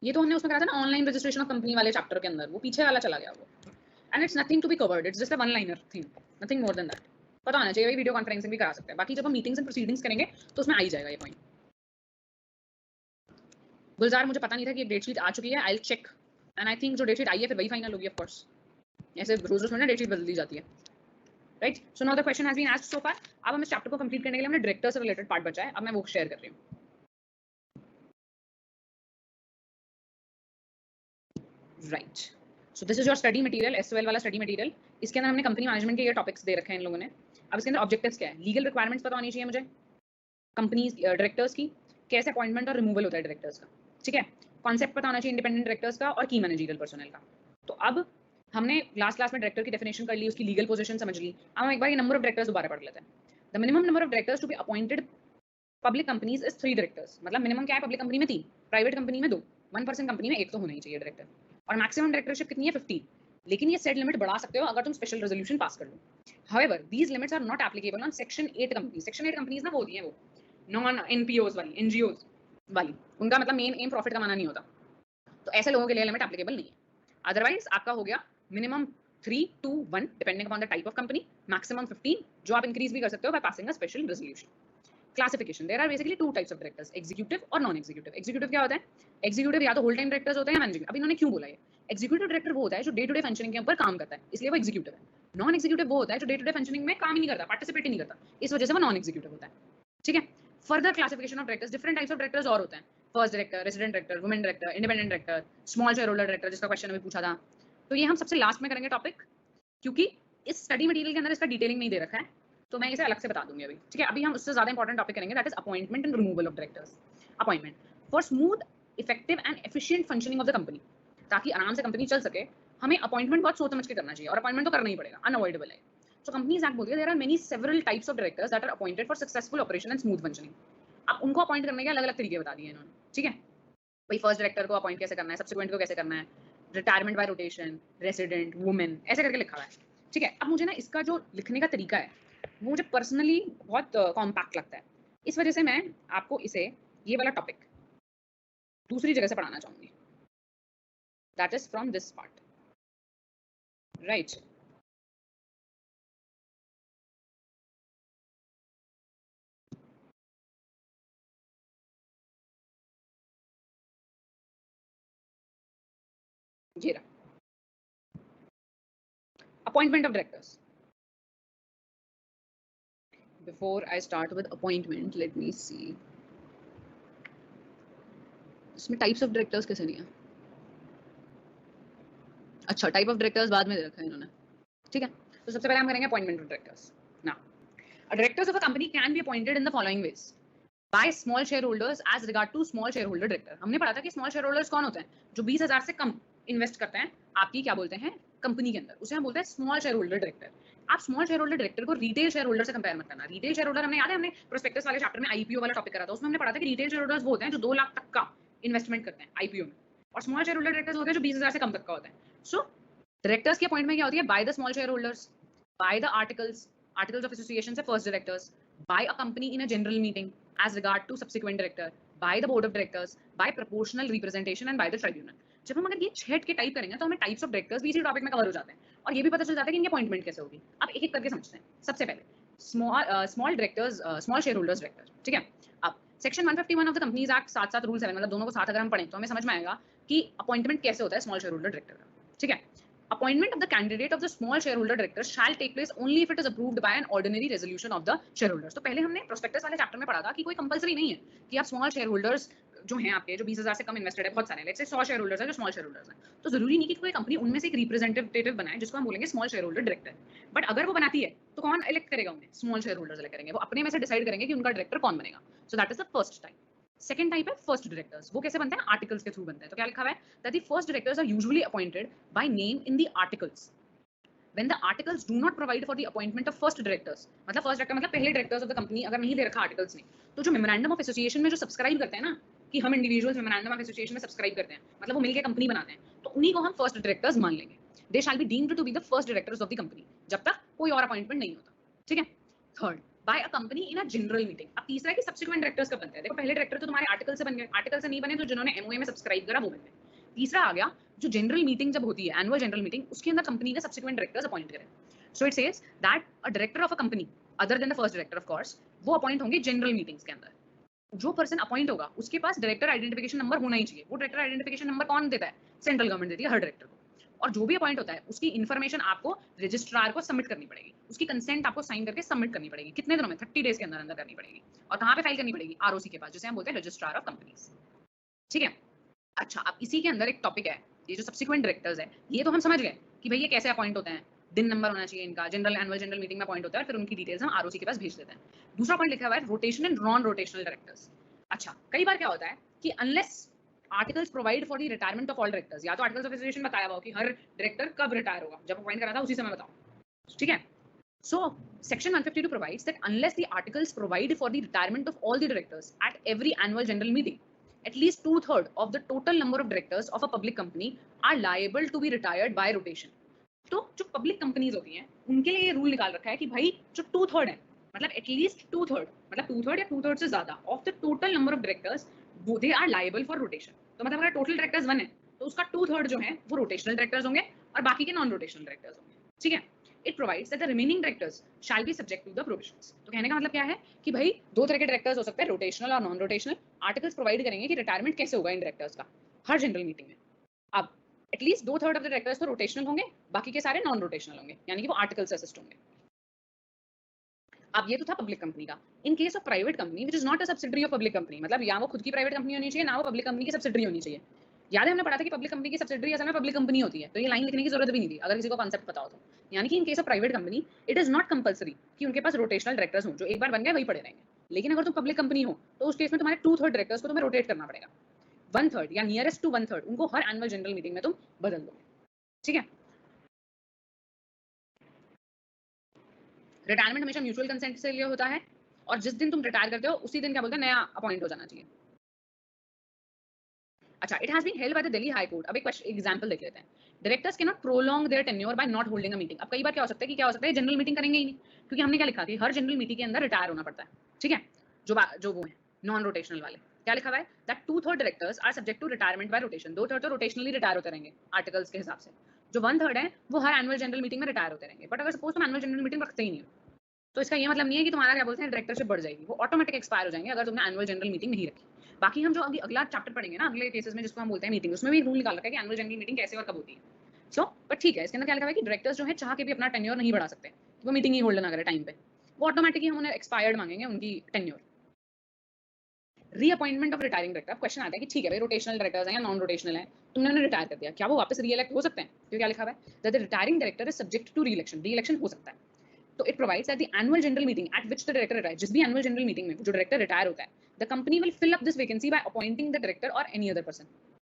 ये तो हमने उसमें करा था ना, ऑनलाइन रजिस्ट्रेशन ऑफ कंपनी वाले चैप्टर के अंदर, वो पीछे वाला चला गया वो। And it's nothing to be covered, it's just a one liner thing, nothing more than that. पता होना चाहिए, वीडियो कॉन्फ्रेंसिंग भी करा सकते हैं। बाकी जब हम मीटिंग्स एंड प्रोसीडिंग्स करेंगे तो उसमें आ ही जाएगा ये पॉइंट। गुलजार, मुझे पता नहीं था कि डेट शीट आ चुकी है, I will check and I think जो डेट शीट आई है फिर वही फाइनल होगी। ऑफ कोर्स ऐसे रोज रोज में ना डेट शीट बदल दी जाती है, right. So now the question has been asked so far. अब हम इस चैप्टर को कंप्लीट करने के लिए हमने डायरेक्टर से रिलेटेड पार्ट बचा है, अब मैं वो शेयर कर रही हूँ। Right, so this is your study material, SOL वाला स्टडी मटेरियल। इसके अंदर हमने कंपनी मैनेजमेंट के ये टॉपिक्स दे रखे हैं इन लोगों ने। अब इसके अंदर ऑब्जेक्टिव्स क्या है? लीगल रिक्वायरमेंट्स पता होनी चाहिए मुझे कंपनी डायरेक्टर्स की, कैसे अपॉइंटमेंट और रिमूवल होता है डायरेक्टर्स का, ठीक है। कॉन्सेप्ट पता होना चाहिए इंडिपेंडेंट डायरेक्टर्स का और की मैनेजरियल पर्सनल का। तो अब हमने लास्ट क्लास में डायरेक्टर की डेफिनेशन कर ली, उसकी लीगल पोजीशन समझ ली। अब हम एक बार ये नंबर ऑफ डायरेक्टर्स दोबारा पढ़ लेते हैं। The minimum number of directors to be appointed public companies is 3 directors. मतलब मिनिमम क्या है? पब्लिक कंपनी में 3, प्राइवेट कंपनी में 2, 1% कंपनी में 1 तो होना ही चाहिए डायरेक्टर। और मैक्सिमम डायरेक्टरशिप कितनी है? 15। लेकिन ये सेट लिमिट बढ़ा सकते हो अगर तुम स्पेशल रेजोल्यूशन पास कर लो। However these limits are not applicable on section 8 companies. Section 8 companies ना वो होती हैं वो नॉन NPOs वाली, NGOs वाली, उनका मतलब मेन एम प्रॉफिट कमाना नहीं होता। तो ऐसे लोगों के लिए लिमिट एप्लीकेबल नहीं है। अदरवाइज आपका हो गया minimum 3 to 1 depending upon the type of company, maximum 15 जो आप इंक्रीज भी कर सकते हो by passing a special resolution. Classification, there are basically 2 types of directors, executive और नॉन एग्जीक्यूटिव। एग्जीक्यूटिव क्या होता है? एग्जीक्यूटिव या तो होल टाइम डायरेक्टर्स होते हैं या मैनेजिंग। अब इन्होंने क्यों बोला ये? एग्जीक्यूटिव डायरेक्टर वो होता है जो डे टू डे फंक्शनिंग के ऊपर काम करता है, इसलिए वो एग्जीक्यूटिव है। नॉन एग्जीक्यूटिव वो होता है जो डे टू डे फंक्शनिंग में काम ही नहीं करता, पार्टिसिपेट ही नहीं करता, इस वजह से वो नॉन एग्जीक्यूटिव होता है, ठीक है। Further classification of directors, different types of directors और होते हैं। First director, resident director, women director, independent director, small shareholder director जिसका क्वेश्चन अभी पूछा था। तो ये हम सबसे लास्ट में करेंगे टॉपिक, क्योंकि इस स्टडी मटेरियल के अंदर इसका डिटेलिंग नहीं दे रखा है, तो मैं इसे अलग से बता दूंगी अभी, ठीक है। अभी हम उससे ज्यादा इंपॉर्टेंट टॉपिक करेंगे, that is appointment and removal of directors. Appointment for smooth effective and efficient functioning of the company, ताकि आराम से कंपनी चल सके हमें अपॉइंटमेंट बहुत सोच समझ के करना चाहिए, और अपॉइंटमेंट तो करना ही पड़ेगा, अनअवॉइडेबल है। सो कंपनीज एक्ट बोलती है there are many several types of directors that are appointed for successful operation and smooth functioning. अब उनको अपॉइंट करने के अलग अलग तरीके बता दिए इन्होंने, ठीक है। भाई फर्स्ट डायरेक्टर को अपॉइंट कैसे करना है, सब्सिक्वेंट को कैसे करना है, retirement by rotation, resident, women, ऐसे करके लिखा हुआ है, ठीक है। अब मुझे ना इसका जो लिखने का तरीका है वो मुझे पर्सनली बहुत कॉम्पैक्ट लगता है। इस वजह से मैं आपको इसे, ये वाला टॉपिक दूसरी जगह से पढ़ाना चाहूंगी, that is from this part, right. ये रहा, appointment of directors. Before I start with appointment, let me see. इसमें टाइप्स ऑफ डायरेक्टर्स कैसे नहीं है? अच्छा, टाइप ऑफ डायरेक्टर्स बाद में दे रखा है इन्होंने, ठीक है। तो सबसे पहले हम करेंगे appointment of directors. Now directors of a company can be appointed in the following ways by small share holders as regard to small shareholder director. हमने पढ़ा था कि स्मॉल शेयर होल्डर्स कौन होते हैं? जो 20,000 से कम इन्वेस्ट करते हैं आपकी, क्या बोलते हैं, कंपनी के अंदर, उसे हम बोलते हैं स्मॉल शेयर होल्डर डायरेक्टर। आप स्मॉल शेयर होल्डर डायरेक्टर को रिटेल शेयर होल्डर से कंपेयर मत करना। रिटेल शेयर होल्डर, हमने याद है, हमने प्रोस्पेक्टस वाले चैप्टर में आईपीओ वाला टॉपिक करा था, उसमें हमने पढ़ा था कि रिटेल शेयर होल्डर्स वो होते हैं जो 2 लाख तक का इन्वेस्टमेंट करते हैं आईपीओ में, और स्मॉल शेयर होल्डर डायरेक्टर्स होते हैं जो 20,000 से कम तक का होता है। सो डायरेक्टर्स की अपॉइंटमेंट क्या होती है? By the small share holders, by the articles of association से first directors, by a company in a general meeting as regard to subsequent director, by the board of directors, by proportional representation and by the tribunal. जब हम अगर ये 6 के टाइप करेंगे तो हमें टाइप्स ऑफ डायरेक्टर्स भी इसी टॉपिक में कवर हो जाते हैं, और ये भी पता चल जाता है कि इनकी अपॉइंटमेंट कैसे होगी। अब एक एक करके समझते हैं। सबसे पहले small directors, small share holders director, ठीक है। अब section 151 of the companies act, साथ साथ रूल 7, मतलब दोनों को साथ अगर हम पढ़ें तो हमें समझ में आएगा कि अपॉइंटमेंट कैसे होता है स्मॉल शेयर होल्डर डायरेक्टर का, ठीक है। Appointment of the candidate of the small shareholder director shall take place only if it is approved by an ordinary resolution of the shareholders. तो पहले हमने प्रोस्पेक्टस वाले चैप्टर में पढ़ा था कि कोई कंपलसरी नहीं है कि आप स्मॉल शेयर होल्डर्स जो हैं आपके, जो 20,000 से कम इन्वेस्टेड है, बहुत सारे, लेट्स से 100 शेयर होल्डर्स हैं जो स्मॉल शेयर होल्डर्स हैं, तो जरूरी नहीं कि कोई कंपनी उनमें से एक रिप्रेजेंटेटिव बनाए जिसको हम बोलेंगे small shareholder director. But अगर वो बनाती है तो कौन इलेक्ट करेगा उन्हें? स्मॉल शेयर होल्डर्स इलेक्ट करेंगे, वो अपने में से डिसाइड करेंगे कि उनका डायरेक्टर कौन बनेगा। So that is the first type. Second type है फर्स्ट डायरेक्टर्स। वो कैसे बनते हैं? आर्टिकल्स के थ्रू बनते हैं। तो क्या लिखा हुआ है? That the first directors are usually appointed by name in the articles when the articles do not provide for the appointment of first directors, मतलब फर्स्ट डायरेक्टर मतलब पहले डायरेक्टर्स ऑफ द कंपनी अगर नहीं दे रखा आर्टिकल्स ने, तो जो मेमोरेंडम ऑफ एसोसिएशन में जो सब्सक्राइब करते हैं ना, कि हम इंडिविजुअल्स मेमोरेंडम ऑफ एसोसिएशन में सब्सक्राइब करते हैं, मतलब वो मिलकर कंपनी बनाते हैं, तो उन्हीं को हम फर्स्ट डायरेक्टर्स मान लेंगे। They shall be deemed to be the first directors of the company जब तक कोई और अपॉइंटमेंट नहीं होता, ठीक है। Third, by a company in a general meeting. अब तीसरा कि सब्सिक्वेंट डायरेक्टर्स कब बनते हैं? देखो पहले डायरेक्टर तो तुम्हारे आर्टिकल से बन गए, आर्टिकल से नहीं बने तो जिन्होंने एमओए में सब्सक्राइब करा वो बन गए। तीसरा आ गया जो जनरल मीटिंग जब होती है, एनुअल जनरल मीटिंग, उसके अंदर कंपनी ने सब्सिक्वेंट डायरेक्टर्स अपॉइंट करें। So it says that a director of a company other than the first director of course, वो अपॉइंट होंगे जनरल मीटिंग्स के अंदर। जो पर्सन अपॉइंट होगा उसके पास डायरेक्टर आइडेंटिफिकेशन नंबर होना ही चाहिए। वो डायरेक्टर आइडेंटिफिकेशन नंबर कौन देता है? सेंट्रल गवर्नमेंट देती है हर डायरेक्टर को। और जो भी अपॉइंट होता है उसकी इन्फॉर्मेशन आपको रजिस्ट्रार को सबमिट करनी पड़ेगी, उसकी कंसेंट आपको साइन करके सबमिट करनी पड़ेगी। कितने दिनों में? 30 डेज के अंदर अंदर करनी पड़ेगी। और कहाँ पे फाइल करनी पड़ेगी? आरओसी के पास, जिसे हम बोलते हैं रजिस्ट्रार ऑफ कंपनीज, ठीक है। अच्छा, अब इसी के अंदर एक टॉपिक है, ये जो सब्सिक्वेंट डायरेक्टर्स है, ये तो हम समझ गए कि भाई ये कैसे अपॉइंट होते हैं, दिन नंबर होना चाहिए इनका, जनरल एनुअल जनरल मीटिंग में अपॉइंट होता है, फिर उनकी डिटेल्स हम आरओसी के पास भेज देते हैं। दूसरा पॉइंट लिखा हुआ है rotation and non rotational directors. अच्छा, कई बार क्या होता है कि unless articles provide for the retirement of all directors, या तो आर्टिकल्स ऑफ एसोसिएशन बताया हुआ कि हर डायरेक्टर कब रिटायर होगा, जब अपॉइंट करा था उसी समय बताओ, ठीक है। So, Section 152 provides that unless the articles provide for the retirement of all the directors at every annual general meeting, at least 2/3 of the total number of directors of a public company are liable to be retired by rotation. तो जो पब्लिक कंपनीज होती हैं उनके लिए ये रूल निकाल रखा है कि भाई जो 2/3 है, मतलब एटलीस्ट 2/3, मतलब 2/3 या 2/3 से ज्यादा of the total number of directors, they are liable for rotation. तो मतलब अगर टोटल डायरेक्टर्स 1 है तो उसका 2/3 जो है वो रोटेशनल डायरेक्टर्स होंगे और बाकी के नॉन रोटेशनल डायरेक्टर्स होंगे, ठीक है। It provides that the remaining directors shall be subject to the provisions. तो कहने का मतलब क्या है कि भाई 2 तरह के डायरेक्टर्स हो सकते हैं, रोटेशनल और नॉन रोटेशनल। आर्टिकल्स प्रोवाइड करेंगे कि रिटायरमेंट कैसे होगा इन डायरेक्टर्स का हर जनरल मीटिंग में। अब एटलीस्ट 2/3 ऑफ द डायरेक्टर्स तो रोटेशनल होंगे, बाकी के सारे नॉन रोटेशनल होंगे, यानी कि वो आर्टिकल से असिस्ट होंगे। अब ये तो था पब्लिक कंपनी का। In case of private company which is not a subsidiary of public company, मतलब या वो खुद की प्राइवेट कंपनी होनी चाहिए, ना वो पब्लिक कंपनी की सब्सिडरी होनी चाहिए। याद है हमने पढ़ा था कि पब्लिक कंपनी की सब्सिडरी असल में पब्लिक कंपनी होती है, तो ये लाइन लिखने की जरूरत भी नहीं थी अगर किसी को कॉन्सेप्ट पता हो तो। यानी कि in case of private company it is not compulsory कि उनके पास रोटेशनल डायरेक्टर्स हों, जो एक बार बन गए वही पड़े रहेंगे। लेकिन अगर तुम पब्लिक कंपनी हो तो उस केस में तुम्हारे 2/3 डायरेक्टर्स को तुम्हें रोटेट करना पड़ेगा। 1/3 या नियरेस्ट टू 1/3 उनको हर एनुअल जनरल मीटिंग में तुम बदल दो। ठीक है। रिटायरमेंट हमेशा म्यूचुअल कंसेंट से लिए होता है, और जिस दिन तुम रिटायर करते हो उसी दिन क्या बोलते हैं, नया अपॉइंट हो जाना चाहिए। अच्छा, it has been held by the Delhi high court. अब एक एग्जांपल देख लेते हैं। Directors can not prolong their tenure by not holding a meeting. अब कई बार क्या हो सकता है कि क्या हो सकता है, जनरल मीटिंग करेंगे ही नहीं, क्योंकि हमने क्या लिखा कि हर जनरल मीटिंग के अंदर रिटायर होना पड़ता है। ठीक है, जो वो है नॉन रोटेशनल वाले, क्या लिखा हुआ है, that 2/3 directors are subject to retirement by rotation. 2/3 तो रोटेशनली रिटायर होते रहेंगे आर्टिकल्स के हिसाब से। जो 1/3 है वो हर एनुअल जनरल मीटिंग में रिटायर होते रहेंगे। बट अगर सपोज तुम एनुअल जनरल मीटिंग रखते ही नहीं हो, तो इसका ये मतलब नहीं है कि तुम्हारा क्या बोलते हैं डायरेक्टरशिप बढ़ जाएगी, वो ऑटोमेटिक एक्सपायर हो जाएंगे अगर तुमने एनुअल जनरल मीटिंग नहीं रखी। बाकी हम जो अभी अगला चैप्टर पढ़ेंगे ना, अगले केसेस में जिसको हम बोलते हैं मीटिंग, उसमें भी रूल निकाल रखा है कि एनुअल जनरल मीटिंग कैसे और कब होती है। सो बट ठीक है, इसके अंदर क्या लिखा है कि डायरेक्टर्स जो है चाह के भी अपना टेन्योर नहीं बढ़ा सकते, वो मीटिंग ही होल्ड ना करे टाइम पे, वो ऑटोमेटिकली हम उन्हें एक्सपायर्ड मांगेंगे उनकी tenure. Reappointment of retiring director. Question आता है कि ठीक है भाई, रोटेशनल डायरेक्टर्स हैं या नॉन रोटेशनल है, तुमने उन्हें रिटायर कर दिया, क्या वो वापस रीइलेक्ट हो सकते हैं? तो क्या लिखा हुआ है, that the retiring director is subject to reelection. Reelection हो सकता है। तो it provides that the annual general meeting at which the director retire, जिस भी एनुअल जनरल मीटिंग में जो डायरेक्टर रिटायर होता है, the company will fill up this vacancy by appointing the director और एनी अदर पर्सन।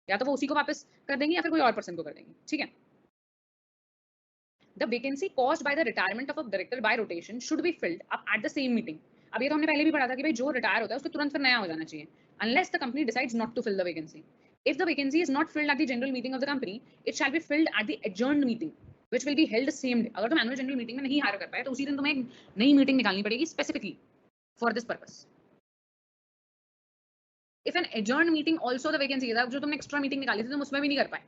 या तो वो उसी को वापस कर देंगे या फिर कोई और पर्सन को कर देंगे। ठीक है। The vacancy caused by the retirement of a director by rotation should be filled up at the same meeting. अब ये तो हमने पहले भी पढ़ा था कि भाई जो रिटायर होता है उसको तुरंत फिर नया हो जाना चाहिए, unless the company decides not to fill the vacancy. If the vacancy is not filled at the general meeting of the company, it shall be filled at the adjourned meeting which will be held same day। अगर तुम एनुअल जनरल मीटिंग में नहीं हायर कर पाए तो उसी दिन तुम्हें एक नई मीटिंग निकालनी पड़ेगी specifically for this purpose. If an adjourned meeting also the vacancy, जो तुमने एक्स्ट्रा मीटिंग निकाली थी तुम उसमें भी नहीं कर पाए,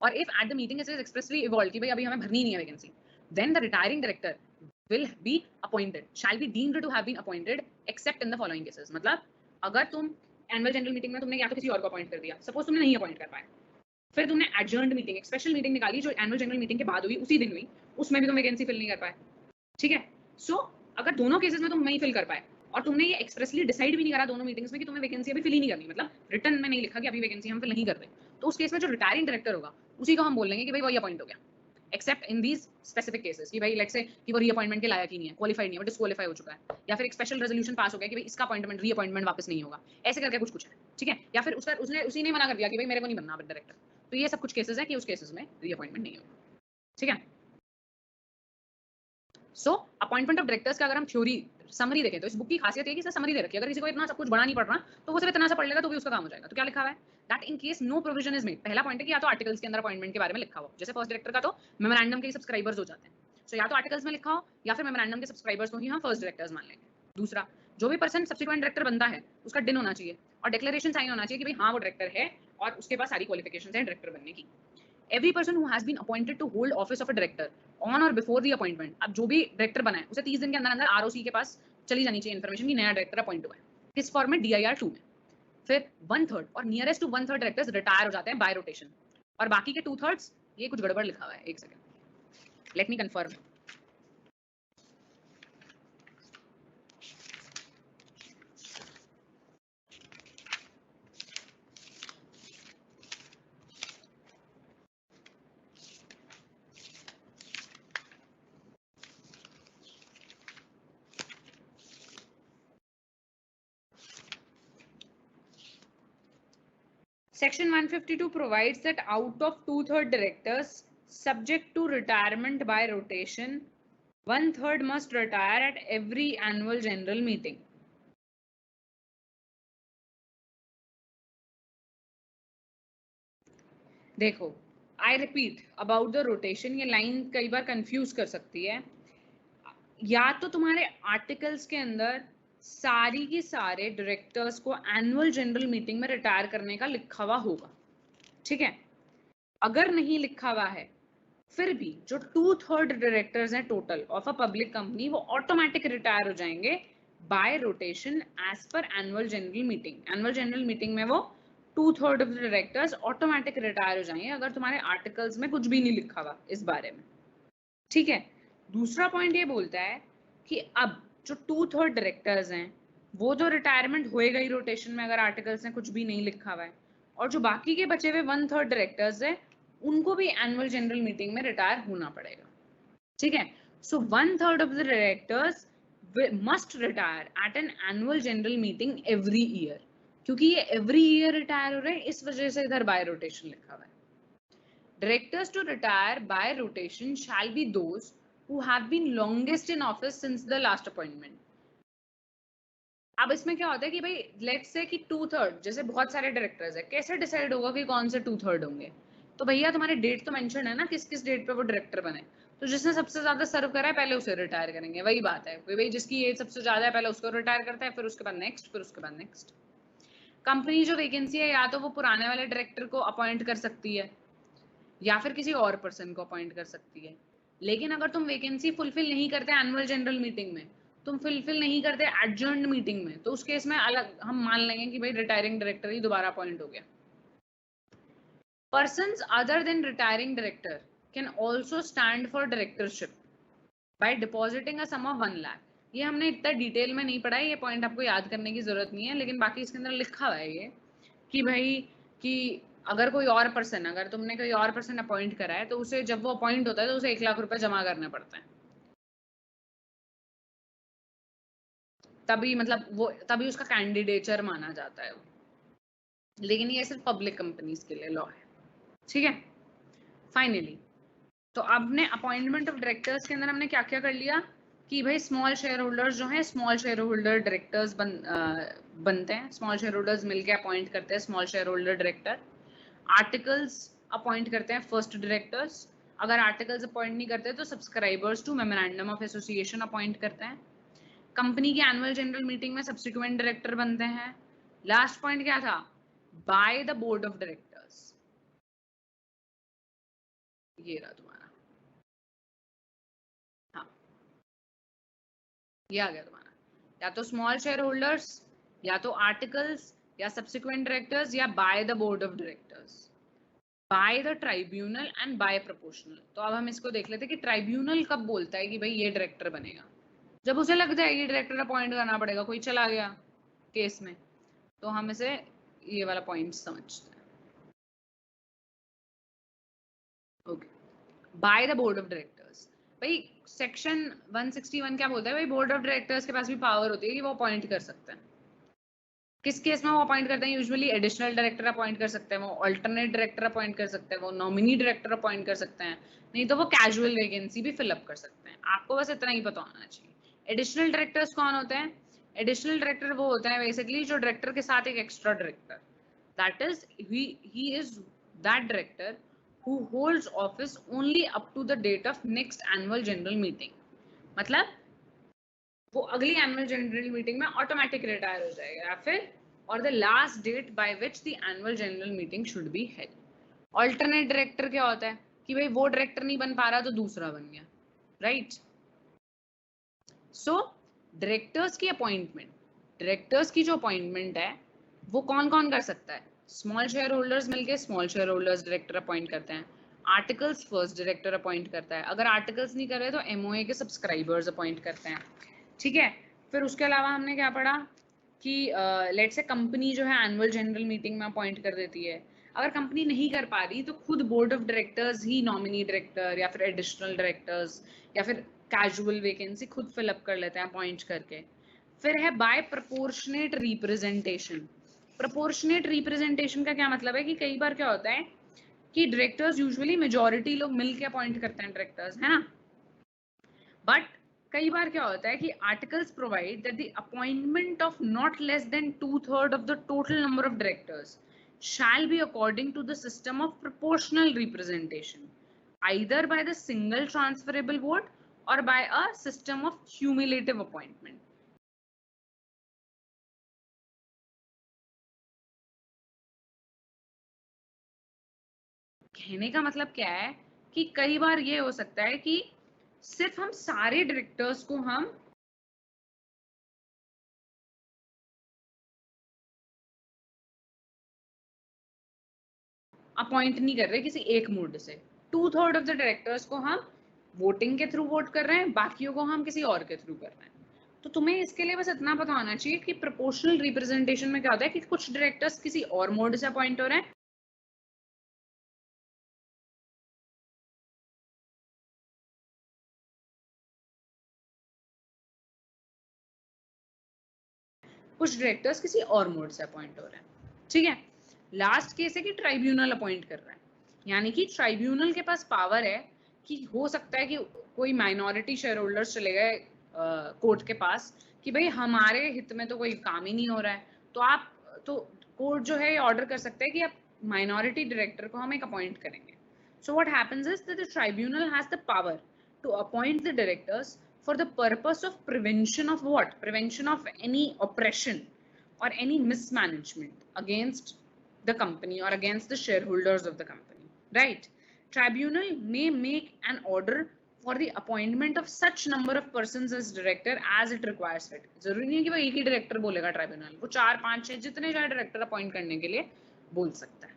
और if at the meeting it is expressly evolve कि भाई अभी हमें भरनी नहीं है vacancy, then the retiring director will be appointed, shall be deemed to have been appointed except in the following cases। मतलब अगर तुम एनुअल जनरल मीटिंग में तुमने या तो किसी और को अपॉइंट कर दिया, सपोज तुमने नहीं अपॉइंट कर पाए, फिर तुमने एडजर्न्ड मीटिंग, एक स्पेशल मीटिंग निकाली जो एनुअल जनरल मीटिंग के बाद हुई, उसी दिन हुई, उसमें भी तुम वैकेंसी फिल नहीं कर पाए। ठीक है। सो अगर दोनों केसेस में तुम नहीं फिल कर पाए और तुमने ये एक्सप्रेसली डिसाइड भी नहीं करा दोनों मीटिंग्स में कि तुम्हें वैकेंसी अभी फिल ही नहीं करनी, मतलब रिटर्न में नहीं लिखा कि अभी वैकेंसी हम फिल नहीं कर रहे, तो उस केस में जो रिटायरिंग डायरेक्टर होगा उसी को हम बोल लेंगे कि भाई वही अपॉइंट हो गया, accept in these specific cases कि भाई लेट्स से कि वो रीअपॉइंटमेंट के लायक ही नहीं है, क्वालिफाइड नहीं है, वो डिस्क्वालीफाई हो चुका है, या फिर एक स्पेशल रेजोल्यूशन पास हो गया कि भाई इसका अपॉइंटमेंट रीअपॉइंटमेंट वापस नहीं होगा, ऐसे करके कुछ है। ठीक है। या फिर उस पर उसने उसी ने मना कर दिया कि भाई मेरे को नहीं बनना डायरेक्टर, तो ये सब कुछ केसेस है कि उस केसेस में रीअपॉइंटमेंट नहीं होगा। ठीक है। सो अपॉइंटमेंट ऑफ डायरेक्टर्स का अगर हम थ्योरी समरी देखें तो इस बुक की खासियत है कि इसमें समरी दे रखी है, अगर किसी को इतना सब कुछ बड़ा नहीं पड़ रहा तो वो सिर्फ इतना सा पढ़ लेगा तो भी उसका काम हो जाएगा। तो क्या लिखा हुआ है, that in case no provision is made. पहला पॉइंट है कि या तो आर्टिकल्स के अंदर अपॉइंटमेंट के बारे में लिखा हो, जैसे फर्स्ट डायरेक्टर का तो मेमोरेंडम के सब्सक्राइबर्स हो जाते हैं, सो या तो आर्टिकल्स में लिखा हो या फिर मेमोरेंडम के सब्सक्राइबर्स को ही हम फर्स्ट डायरेक्टर्स मान लेंगे। दूसरा, जो भी पर्सन सब्सिक्वेंट डायरेक्टर बनता है उसका डिन होना चाहिए और डिक्लेरेशन साइन होना चाहिए कि भाई हाँ वो डायरेक्टर है और उसके पास सारी क्वालिफिकेशंस हैं डायरेक्टर बनने की। Every person who has been appointed to hold office of a director on or before the appointment, अब जो भी डायरेक्टर बना है उसे 30 दिन के अंदर अंदर आरओसी के पास चली जानी चाहिए इन्फॉर्मेशन कि नया डायरेक्टर अपॉइंट हुआ है, किस फॉर्म में, DIR 2 में। फिर 1/3 और नियरेस्ट टू 1/3 डायरेक्टर्स रिटायर हो जाते हैं बाय रोटेशन, और बाकी के 2/3 ये कुछ गड़बड़ लिखा हुआ है, एक second let me confirm. Section 152 provides that out of 2/3 directors subject to retirement by rotation, 1/3 must retire at every annual general meeting. देखो, I repeat about the rotation, ये लाइन कई बार कंफ्यूज कर सकती है। या तो तुम्हारे आर्टिकल्स के अंदर सारी की सारे डायरेक्टर्स को एनुअल जनरल मीटिंग में रिटायर करने का लिखा हुआ होगा, ठीक है। अगर नहीं लिखा हुआ है फिर भी जो 2/3 डायरेक्टर्स हैं total of a public company वो ऑटोमेटिक रिटायर हो जाएंगे by rotation as per annual general meeting. Annual general meeting में वो 2/3 of the directors automatic retire हो जाएंगे अगर तुम्हारे आर्टिकल्स में कुछ भी नहीं लिखा हुआ इस बारे में, ठीक है। दूसरा पॉइंट ये बोलता है कि अब जो 2/3 डायरेक्टर्स हैं वो जो रिटायरमेंट होएगा ही रोटेशन में अगर आर्टिकल्स में कुछ भी नहीं लिखा हुआ है, और जो बाकी के बचे हुए 1/3 डायरेक्टर्स हैं उनको भी एनुअल जनरल मीटिंग में रिटायर होना पड़ेगा, ठीक है। सो 1/3 of the directors must retire at an annual general meeting every year, क्योंकि ये एवरी ईयर रिटायर हो रहे हैं इस वजह से इधर बाय रोटेशन लिखा हुआ है। Directors to retire by rotation shall be those who have been longest in office since the last appointment. अब इसमें क्या होता है कि भाई लेट्स से कि 2/3, जैसे बहुत सारे डायरेक्टर्स है, कैसे डिसाइड होगा कि कौन से 2/3 होंगे? तो भैया तुम्हारे डेट तो मेंशन है ना, किस किस डेट पे वो डायरेक्टर बने, तो जिसने सबसे ज्यादा सर्व करा है पहले उसे रिटायर करेंगे। वही बात है भाई, जिसकी एज सबसे ज्यादा है पहले उसको रिटायर करता है, फिर उसके बाद नेक्स्ट, फिर उसके बाद नेक्स्ट। कंपनी जो वैकेंसी है या तो वो पुराने वाले डायरेक्टर को अपॉइंट कर सकती है या फिर किसी और पर्सन को अपॉइंट कर सकती है। लेकिन अगर तुम वैकेंसी फुलफिल नहीं करते एनुअल जनरल मीटिंग में, तुम फुलफिल नहीं करते एडजर्न्ड मीटिंग में, तो उस केस में अलग हम मान लेंगे कि भाई रिटायरिंग डायरेक्टर ही दोबारा अपॉइंट हो गया। Persons other than retiring director can also stand for directorship by depositing a sum of 1 lakh. ये हमने इतना डिटेल में नहीं पढ़ा है, ये पॉइंट आपको याद करने की जरूरत नहीं है, लेकिन बाकी इसके अंदर लिखा हुआ है ये कि भाई कि अगर कोई और पर्सन, अगर तुमने कोई और पर्सन अपॉइंट करा है तो उसे जब वो अपॉइंट होता है तो उसे 1 लाख रुपए जमा करने पड़ते हैं, तभी मतलब वो तभी उसका कैंडिडेचर माना जाता है। लेकिन ये सिर्फ पब्लिक कंपनीज के लिए लॉ है, ठीक है। फाइनली तो आपने अपॉइंटमेंट ऑफ डायरेक्टर्स के अंदर हमने क्या क्या कर लिया कि भाई स्मॉल शेयर होल्डर्स जो है, स्मॉल शेयर होल्डर डायरेक्टर्स बनते हैं, स्मॉल शेयर होल्डर्स मिलकर अपॉइंट करते हैं small shareholder director. Articles appoint करते हैं फर्स्ट डायरेक्टर्स, अगर आर्टिकल्स अपॉइंट नहीं करते तो subscribers to memorandum of association appoint करते हैं। कंपनी की एनुअल जनरल मीटिंग में सब्सिक्वेंट डायरेक्टर बनते हैं। लास्ट पॉइंट क्या था? By the board of directors. ये रहा तुम्हारा, हाँ ये आ गया तुम्हारा, या तो स्मॉल शेयर होल्डर्स, या तो आर्टिकल्स, या सब्सिक्वेंट डायरेक्टर्स, या by the board of directors, by the tribunal and by proportional. तो अब हम इसको देख लेते हैं कि ट्राइब्यूनल कब बोलता है कि भाई ये डायरेक्टर बनेगा। जब उसे लगता है कि डायरेक्टर अपॉइंट करना पड़ेगा, कोई चला गया केस में, तो हम इसे ये वाला पॉइंट समझते हैं। Okay, bye the board of directors. भाई सेक्शन 161 क्या बोलता है? भाई बोर्ड ऑफ डायरेक्टर्स के पास भी पावर होती है कि वो अपॉइंट कर सकते हैं। किस केस में वो अपॉइंट करते हैं? यूजुअली एडिशनल डायरेक्टर अपॉइंट कर सकते हैं, वो अल्टरनेट डायरेक्टर अपॉइंट कर सकते हैं, वो नॉमिनी डायरेक्टर अपॉइंट कर सकते हैं, नहीं तो वो कैजुअल वैकेंसी भी फिल अप कर सकते हैं। आपको बस इतना ही पता होना चाहिए। एडिशनल डायरेक्टर्स कौन होते हैं? एडिशनल डायरेक्टर वो होता है बेसिकली जो डायरेक्टर के साथ एक extra director, that is he is that director who holds office only up to the date of next annual general meeting। मतलब वो अगली एनुअल जनरल मीटिंग में ऑटोमेटिक रिटायर हो जाएगा, या फिर और the last date by which the annual general meeting should be held. Alternate director क्या होता है कि भाई वो डायरेक्टर नहीं बन पा रहा तो दूसरा बन गया, राइट। सो डायरेक्टर्स की अपॉइंटमेंट, डायरेक्टर्स की जो अपॉइंटमेंट है वो कौन कौन कर सकता है? स्मॉल शेयर होल्डर्स मिलके small share holders director appoint करते हैं। आर्टिकल्स फर्स्ट डायरेक्टर अपॉइंट करता है, अगर आर्टिकल्स नहीं कर रहे तो एमओए के सब्सक्राइबर्स अपॉइंट करते हैं, ठीक है। फिर उसके अलावा हमने क्या पढ़ा कि लेट से कंपनी जो है एनुअल जनरल मीटिंग में अपॉइंट कर देती है। अगर कंपनी नहीं कर पा रही तो खुद board of directors he nominee director या फिर एडिशनल डायरेक्टर्स या फिर कैजुअल वैकेंसी खुद फिलअप कर लेते हैं अपॉइंट करके। फिर है by proportionate representation. Proportionate representation का क्या मतलब है कि कई बार क्या होता है कि डायरेक्टर्स यूजुअली मेजॉरिटी लोग मिलके अपॉइंट करते हैं डायरेक्टर्स, है ना, बट कई बार क्या होता है कि articles provide that the appointment of not less than 2/3 of the total number of directors shall be according to the system of proportional representation, either by the single transferable vote or by a system of cumulative appointment। कहने का मतलब क्या है कि कई बार ये हो सकता है कि सिर्फ हम सारे डायरेक्टर्स को हम अपॉइंट नहीं कर रहे किसी एक मूड से, 2/3 ऑफ द डायरेक्टर्स को हम वोटिंग के थ्रू वोट कर रहे हैं, बाकियों को हम किसी और के थ्रू कर रहे हैं। तो तुम्हें इसके लिए बस इतना पता होना चाहिए कि प्रोपोर्शनल रिप्रेजेंटेशन में क्या होता है कि कुछ डायरेक्टर्स किसी और मोड से अपॉइंट हो रहे हैं, कुछ डायरेक्टर्स किसी और मोड से अपॉइंट हो रहे हैं, ठीक है। लास्ट केस है कि ट्राइब्यूनल अपॉइंट कर रहा है। यानी कि ट्राइब्यूनल के पास पावर है कि हो सकता है कि कोई माइनॉरिटी शेयर होल्डर्स चले गए कोर्ट के पास कि भाई हमारे हित में तो कोई काम ही नहीं हो रहा है, तो कोर्ट जो है ऑर्डर कर सकता है कि आप माइनॉरिटी डायरेक्टर को हम एक अपॉइंट करेंगे. So what happens is that the tribunal has the power to appoint the directors for the purpose of prevention of what? Prevention of any oppression or any mismanagement against the company or against the shareholders of the company, right? Tribunal may make an order for the appointment of such number of persons as director as it requires it. जरूरी नहीं है कि वो एक ही डायरेक्टर बोलेगा ट्राइब्यूनल, वो 4 5 6 जितने चाहे डायरेक्टर अपॉइंट करने के लिए बोल सकता है.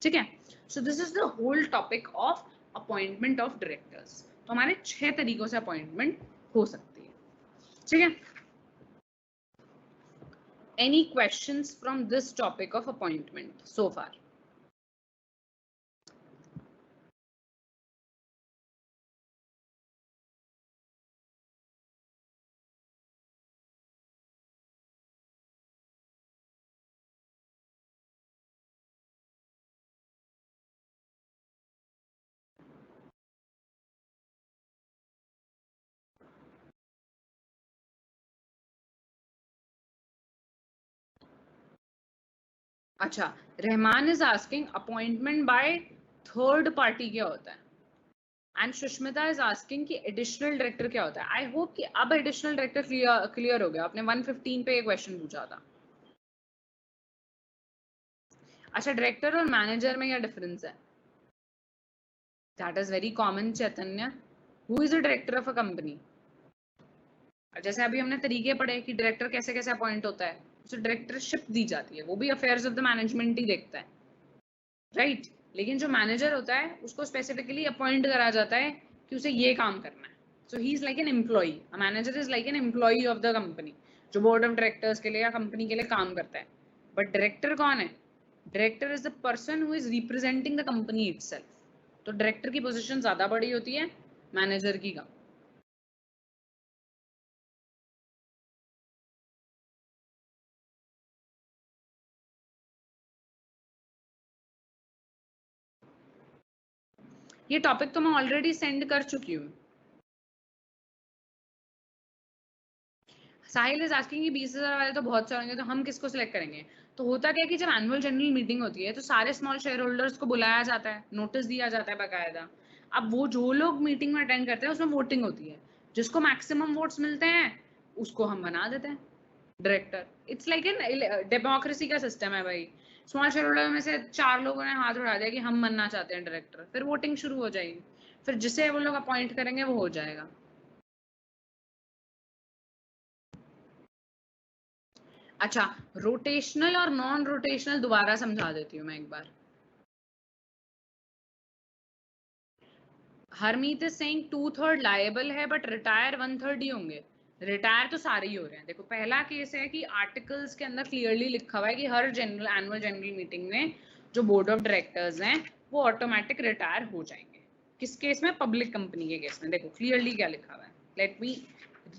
ठीक है. So this is the whole topic of appointment of directors. तो हमारे 6 तरीकों से अपॉइंटमेंट हो सकती है. ठीक है. Any questions from this topic of appointment so far? अच्छा, Rahman is asking appointment by third party क्या होता है, एंड सुष्मिता इज आस्किंग कि एडिशनल डायरेक्टर क्या होता है. आई होप कि अब एडिशनल डायरेक्टर क्लियर हो गया. आपने 115 पे एक क्वेश्चन पूछा था. अच्छा, डायरेक्टर और मैनेजर में क्या डिफरेंस है? That is very common Chaitanya. Who is the director of a company? जैसे अभी हमने तरीके पढ़े कि डायरेक्टर कैसे कैसे अपॉइंट होता है, उसे डायरेक्टरशिप दी जाती है, वो भी अफेयर्स ऑफ द मैनेजमेंट ही देखता है, राइट? लेकिन जो मैनेजर होता है उसको स्पेसिफिकली अपॉइंट करा जाता है कि उसे ये काम करना है. So he is like an employee. A manager is like an employee of the company जो बोर्ड ऑफ डायरेक्टर्स के लिए या कंपनी के लिए काम करता है. बट डायरेक्टर कौन है? Director is the person who is representing the company itself. तो डायरेक्टर की पोजीशन ज्यादा बड़ी होती है मैनेजर की कम. ये टॉपिक तो मैं ऑलरेडी सेंड कर चुकी हूँ. साहिल इज आस्किंग कि 20,000 वाले तो बहुत सारे होंगे, तो हम किसको सिलेक्ट करेंगे? तो होता क्या है कि जब एनुअल जनरल मीटिंग होती है तो सारे स्मॉल शेयर होल्डर्स को बुलाया जाता है, नोटिस दिया जाता है बाकायदा. अब वो जो लोग मीटिंग में अटेंड करते हैं उसमें वोटिंग होती है, जिसको मैक्सिमम वोट्स मिलते हैं उसको हम बना देते हैं director. It's like an democracy का सिस्टम है भाई. स्मॉल शेयर होल्डर में से 4 लोगों ने हाथ उठा दिया कि हम बनना चाहते हैं डायरेक्टर, फिर वोटिंग शुरू हो जाएगी, फिर जिसे वो लोग अपॉइंट करेंगे वो हो जाएगा. अच्छा, रोटेशनल और नॉन रोटेशनल दोबारा समझा देती हूँ मैं एक बार. हरमीत इज सेइंग 2/3 लायबल है बट रिटायर 1/3 ही होंगे. रिटायर तो सारे ही हो रहे हैं. देखो, पहला केस है कि आर्टिकल्स के अंदर क्लियरली लिखा हुआ है कि हर एनुअल जनरल मीटिंग में जो बोर्ड ऑफ डायरेक्टर्स हैं वो ऑटोमेटिक रिटायर हो जाएंगे. किस केस में? पब्लिक कंपनी के केस में. देखो क्लियरली क्या लिखा हुआ है. Let me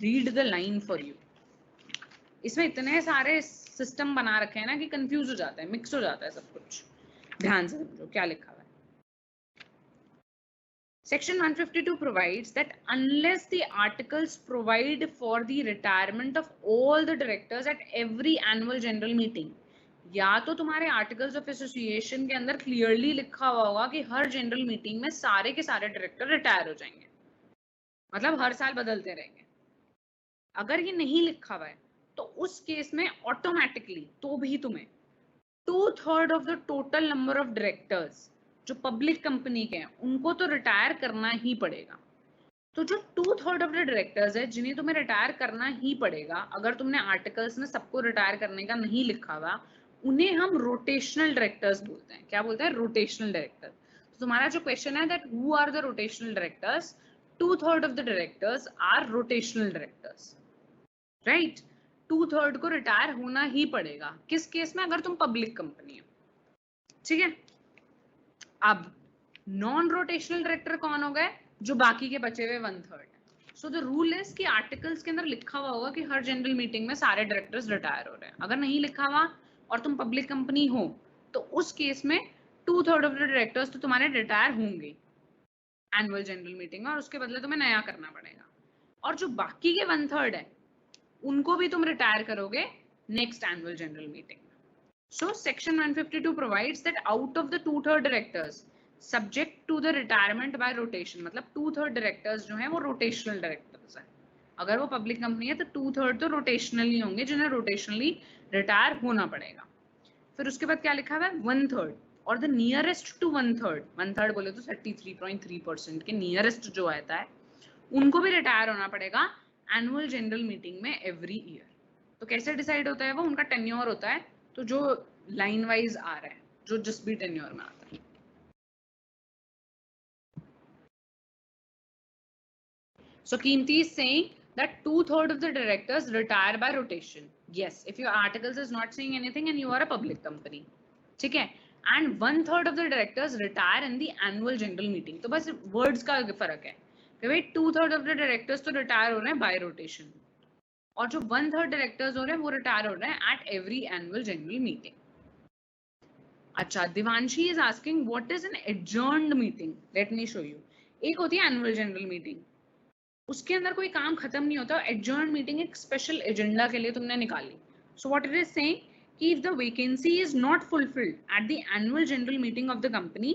read the line for you. इसमें इतने सारे सिस्टम बना रखे हैं ना कि कंफ्यूज हो जाता है, मिक्स हो जाता है सब कुछ. ध्यान से समझो क्या लिखा हुआ है. Section 152 provides that unless the articles provide for the retirement of all the directors at every annual general meeting, या तो तुम्हारे आर्टिकल्स ऑफ एसोसिएशन के अंदर क्लियरली लिखा हुआ होगा कि हर जनरल मीटिंग में सारे के सारे डायरेक्टर रिटायर हो जाएंगे, मतलब हर साल बदलते रहेंगे. अगर ये नहीं लिखा हुआ है तो उस केस में ऑटोमेटिकली तो भी तुम्हें 2/3 of the total number of directors जो पब्लिक कंपनी के हैं उनको तो रिटायर करना ही पड़ेगा. तो जो 2/3 ऑफ द डायरेक्टर्स है जिन्हें तुम्हें रिटायर करना ही पड़ेगा, अगर तुमने आर्टिकल्स में सबको रिटायर करने का नहीं लिखा हुआ, उन्हें हम रोटेशनल डायरेक्टर्स बोलते हैं. क्या बोलते हैं? Rotational director. तो तुम्हारा जो क्वेश्चन है that who are the rotational directors, 2/3 of the directors are rotational directors, right? 2/3 को रिटायर होना ही पड़ेगा. किस केस में? अगर तुम पब्लिक कंपनी हो. ठीक है. अब नॉन रोटेशनल डायरेक्टर कौन हो गए? जो बाकी के बचे हुए 1/3. सो द रूल इज कि आर्टिकल्स के अंदर लिखा हुआ होगा कि हर जनरल मीटिंग में सारे डायरेक्टर्स रिटायर हो रहे हैं. अगर नहीं लिखा हुआ और तुम पब्लिक कंपनी हो तो उस केस में 2/3 ऑफ द डायरेक्टर्स तो तुम्हारे रिटायर होंगे एनुअल जनरल मीटिंग में, और उसके बदले तुम्हें नया करना पड़ेगा। और जो बाकी के 1/3 है उनको भी तुम रिटायर करोगे नेक्स्ट एनुअल जनरल मीटिंग में। So section 152 provides that out of the 2/3 directors subject to the retirement by rotation, मतलब 2/3 डायरेक्टर्स जो है वो रोटेशनल डायरेक्टर्स है। अगर वो पब्लिक कंपनी है तो 2/3 तो रोटेशनली होंगे, जिन्हें रोटेशनली रिटायर होना पड़ेगा। फिर उसके बाद क्या लिखा हुआ है 1/3 और द नियरेस्ट टू 1/3, 1/3 बोले तो 33.3% के नियरेस्ट जो आता है उनको भी रिटायर होना पड़ेगा एनुअल जनरल मीटिंग में एवरी ईयर। तो कैसे डिसाइड होता है वो, उनका टेन्योर होता है, तो जो लाइन वाइज आ रहा है, जो जिस भी टेन्योर में आता है। So Keemti is saying that 2/3 of the directors retire by rotation. Yes, if your articles is not saying anything and you are a public company, ठीक है, and 1/3 of the directors retire in the annual general meeting. तो बस words का फर्क है कि भाई 2/3 of the directors तो retire हो रहे हैं by rotation, और जो 1/3 directors हो रहे हैं वो retire हो रहे हैं at every annual general meeting. अच्छा, Divanshi is asking what is an adjourned meeting. Let me show you. एक होती है annual general meeting, उसके अंदर कोई काम खत्म नहीं होता। एडजर्न मीटिंग एक स्पेशल एजेंडा के लिए तुमने निकाली। So what it is saying कि if the vacancy is not fulfilled at the annual general meeting of the company,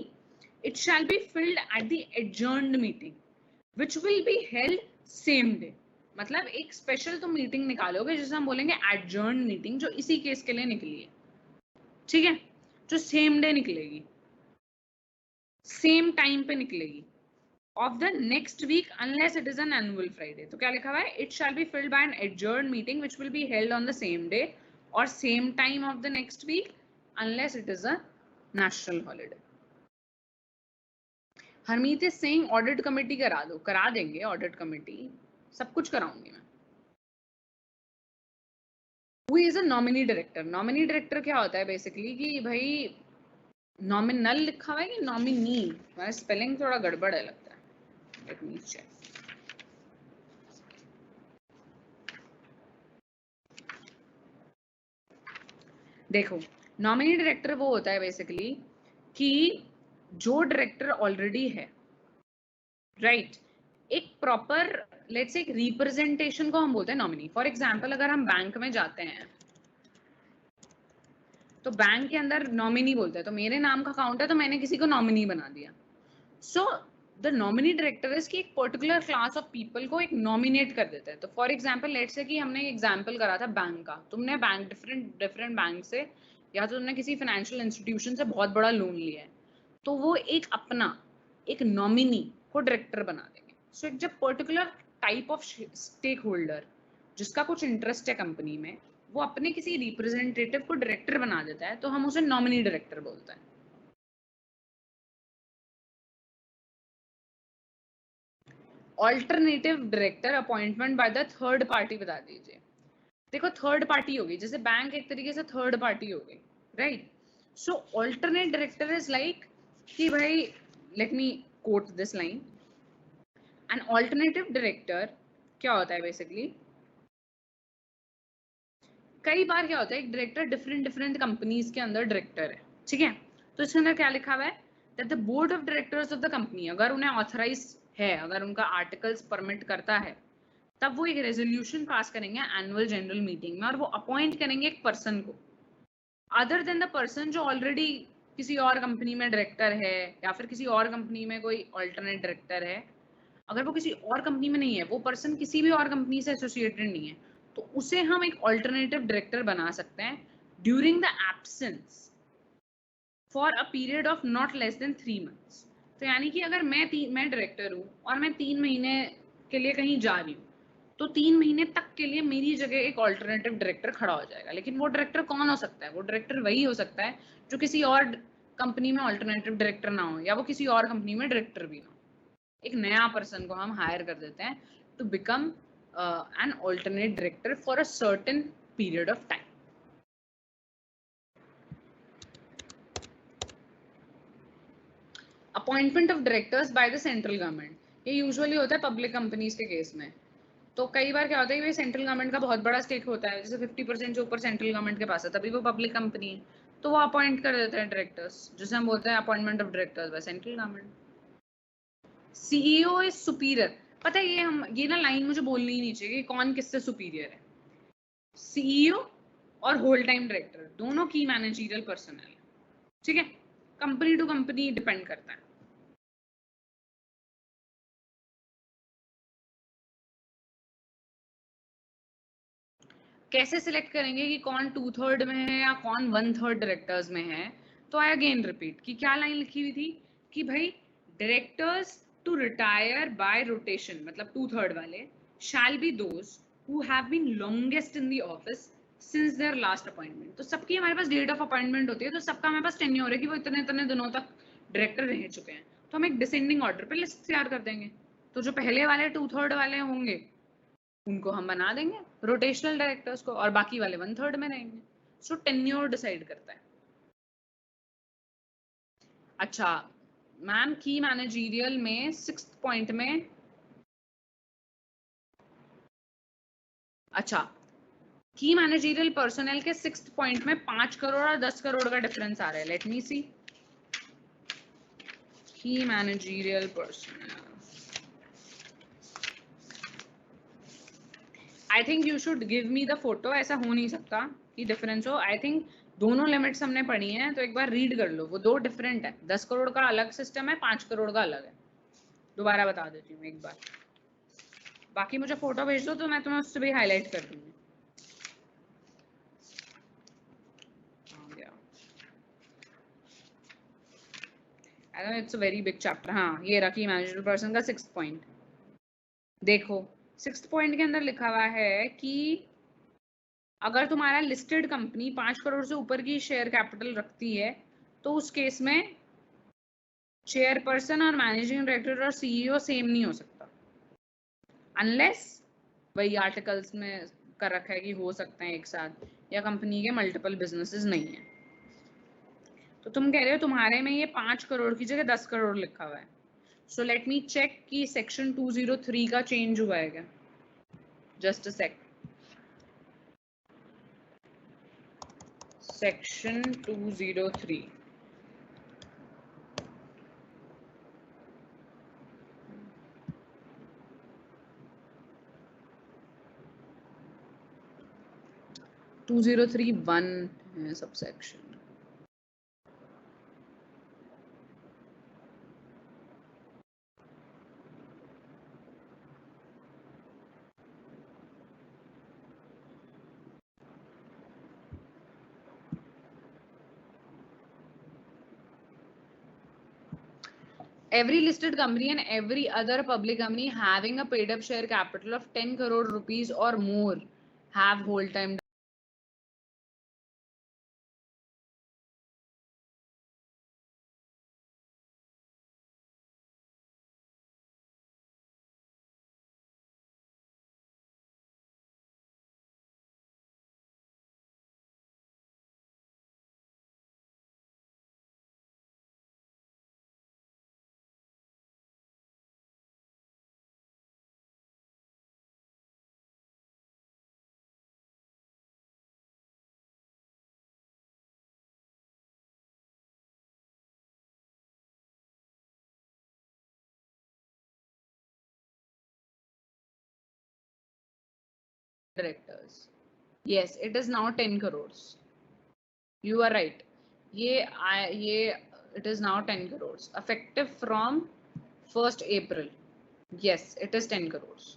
it shall be filled at the adjourned meeting which will be held same day. मतलब एक स्पेशल तुम मीटिंग निकालोगे जिसे हम बोलेंगे एडजर्न्ड मीटिंग, जो इसी केस के लिए निकली है, ठीक है, जो सेम डे निकलेगी, सेम टाइम पे निकलेगी of the next week unless it is an annual Friday. तो क्या लिखा हुआ है, it shall be filled by an adjourned meeting which will be held on the same day or same time of the next week unless it is a national holiday. Harmeet is saying audit committee करा दो। करा देंगे audit committee, सब कुछ कराऊंगी मैं। Who is a nominee director? Nominee director क्या होता है बेसिकली कि भाई नॉमिनल लिखा हुआ है कि नॉमिनी, हमारा स्पेलिंग थोड़ा गड़बड़ है लगता है। Let me check. देखो, नॉमिनी डायरेक्टर वो होता है बेसिकली कि जो डायरेक्टर ऑलरेडी है, राइट, एक प्रॉपर लेट्स से एक रिप्रेजेंटेशन को हम बोलते हैं नॉमिनी। फॉर एग्जांपल अगर हम बैंक में जाते हैं तो बैंक के अंदर नॉमिनी बोलते हैं, तो मेरे नाम का अकाउंट है तो मैंने किसी को नॉमिनी बना दिया। So the nominee director is कि एक पर्टिकुलर क्लास ऑफ पीपल को एक नॉमिनेट कर देता है। तो फॉर एग्जांपल लेट्स से कि हमने एग्जांपल करा था बैंक का, तुमने बैंक डिफरेंट बैंक से या तो तुमने किसी फाइनेंशियल इंस्टीट्यूशन से बहुत बड़ा लोन लिया है, तो वो एक अपना एक नॉमिनी को डायरेक्टर बना देंगे। सो एक जब particular type of stakeholder जिसका कुछ इंटरेस्ट है कंपनी में, वो अपने किसी रिप्रेजेंटेटिव को डायरेक्टर बना देता है, तो हम उसे नॉमिनी डायरेक्टर बोलते हैं। Alternative director appointment by the third party बता दीजिए। देखो थर्ड पार्टी होगी, जैसे बैंक एक तरीके से थर्ड पार्टी हो गई, right. So alternate director is like कि भाई let me quote this line, an alternative director क्या होता है बेसिकली, कई बार क्या होता है एक डायरेक्टर डिफरेंट कंपनीज के अंदर डायरेक्टर है, ठीक है। तो इसके अंदर क्या लिखा हुआ है that the board of directors of the company, अगर उन्हें ऑथराइज है, अगर उनका आर्टिकल्स परमिट करता है, तब वो एक रेजोल्यूशन पास करेंगे एनुअल जनरल मीटिंग में और वो अपॉइंट करेंगे एक पर्सन को अदर देन द पर्सन जो ऑलरेडी किसी और कंपनी में डायरेक्टर है या फिर किसी और कंपनी में कोई ऑल्टरनेट डायरेक्टर है। अगर वो किसी और कंपनी में नहीं है, वो पर्सन किसी भी और कंपनी से एसोसिएटेड नहीं है, तो उसे हम एक ऑल्टरनेटिव डायरेक्टर बना सकते हैं during the absence for a period of not less than 3 months। तो यानी कि अगर मैं डायरेक्टर हूँ और मैं 3 महीने के लिए कहीं जा रही हूँ, तो 3 महीने तक के लिए मेरी जगह एक ऑल्टरनेटिव डायरेक्टर खड़ा हो जाएगा। लेकिन वो डायरेक्टर कौन हो सकता है, वो डायरेक्टर वही हो सकता है जो किसी और कंपनी में ऑल्टरनेटिव डायरेक्टर ना हो या वो किसी और कंपनी में डायरेक्टर भी ना हो। एक नया पर्सन को हम हायर कर देते हैं to become an alternate director for a certain period of time. Appointment of directors by the central government, ये यूजुअली होता है पब्लिक कंपनीज के केस में। तो कई बार क्या होता है कि सेंट्रल गवर्नमेंट का बहुत बड़ा स्टेक होता है, जैसे 50% जो ऊपर सेंट्रल गवर्नमेंट के पास है, तभी वो पब्लिक कंपनी है। तो वो अपॉइंट कर देते हैं डायरेक्टर्स, जिसे हम बोलते हैं appointment of directors by central government. CEO is superior. पता है ये ना लाइन मुझे बोलनी ही नहीं चाहिए कि कौन किससे सुपीरियर है। सीईओ और होल टाइम डायरेक्टर दोनों की मैनेजरियल पर्सनल है, ठीक है, कंपनी टू कंपनी डिपेंड करता है। कैसे सिलेक्ट करेंगे कि कौन 2/3 में है या कौन 1/3 डायरेक्टर्स में है? तो आई अगेन रिपीट कि क्या लाइन लिखी हुई थी कि भाई directors to retire by rotation, मतलब 2/3 वाले shall be those who have been longest in the office since their last appointment. तो सबकी हमारे पास डेट ऑफ अपॉइंटमेंट होती है, तो सबका हमारे पास टेन्योर है कि वो इतने इतने दिनों तक डायरेक्टर रह चुके हैं, तो हम एक डिसेंडिंग ऑर्डर पे लिस्ट तैयार कर देंगे। तो जो पहले वाले 2/3 वाले होंगे उनको हम बना देंगे रोटेशनल डायरेक्टर्स को, और बाकी वाले 1/3 में रहेंगे। सो टेन्योर डिसाइड करता है। अच्छा मैम, की मैनेजरियल में 6th पॉइंट में, अच्छा की मैनेजरियल पर्सनल के 6th पॉइंट में 5 करोड़ और 10 करोड़ का डिफरेंस आ रहा है। लेट मी सी। की managerial personal, I think you should give me the photo. ऐसा हो नहीं सकता कि डिफरेंस हो। आई थिंक दोनों लिमिट्स हमने पढ़ी हैं, तो एक बार रीड कर लो, वो दो डिफरेंट है। 10 करोड़ का अलग सिस्टम है, 5 करोड़ का अलग है। दोबारा बता देती हूँ एक बार, बाकी मुझे फोटो भेज दो तो मैं तुम्हें उससे भी हाईलाइट कर दूंगी। It's a very big chapter. हाँ ये रखी मैनेजर पर्सन का 6th पॉइंट। देखो 6th पॉइंट के अंदर लिखा हुआ है कि अगर तुम्हारा लिस्टेड कंपनी 5 करोड़ से ऊपर की शेयर कैपिटल रखती है तो उस केस में चेयरपर्सन और मैनेजिंग डायरेक्टर और सीईओ सेम नहीं हो सकता, अनलेस वही आर्टिकल्स में कर रखा है कि हो सकते हैं एक साथ, या कंपनी के मल्टीपल बिजनेसेस नहीं है। तो तुम कह रहे हो तुम्हारे में ये 5 करोड़ की जगह 10 करोड़ लिखा हुआ है। सो लेट मी चेक कि सेक्शन 203 का चेंज हुआ है क्या। Just a sec. Section 203, to 203(1) है subsection. Every listed company and every other public company having a paid up share capital of 10 crore rupees or more have whole time directors. Yes, it is now 10 crores. You are right. ये it is now 10 crores effective from 1st April. Yes, it is 10 crores.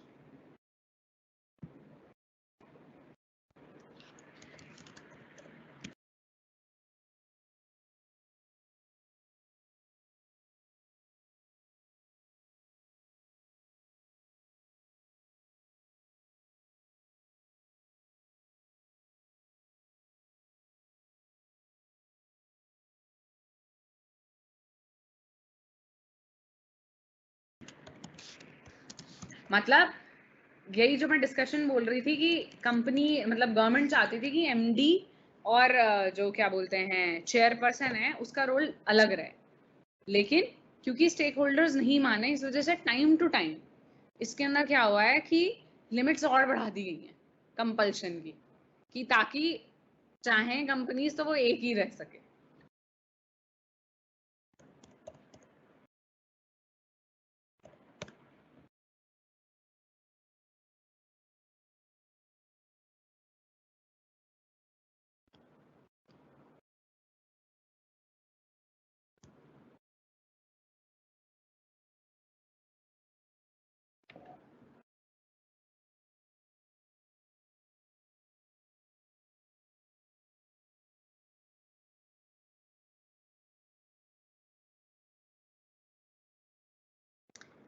मतलब यही जो मैं डिस्कशन बोल रही थी कि कंपनी मतलब गवर्नमेंट चाहती थी कि एमडी और जो क्या बोलते हैं चेयरपर्सन है उसका रोल अलग रहे, लेकिन क्योंकि स्टेक होल्डर्स नहीं माने इस वजह से टाइम टू टाइम इसके अंदर क्या हुआ है कि लिमिट्स और बढ़ा दी गई हैं कंपल्शन की, कि ताकि चाहें कंपनीज तो वो एक ही रह सके।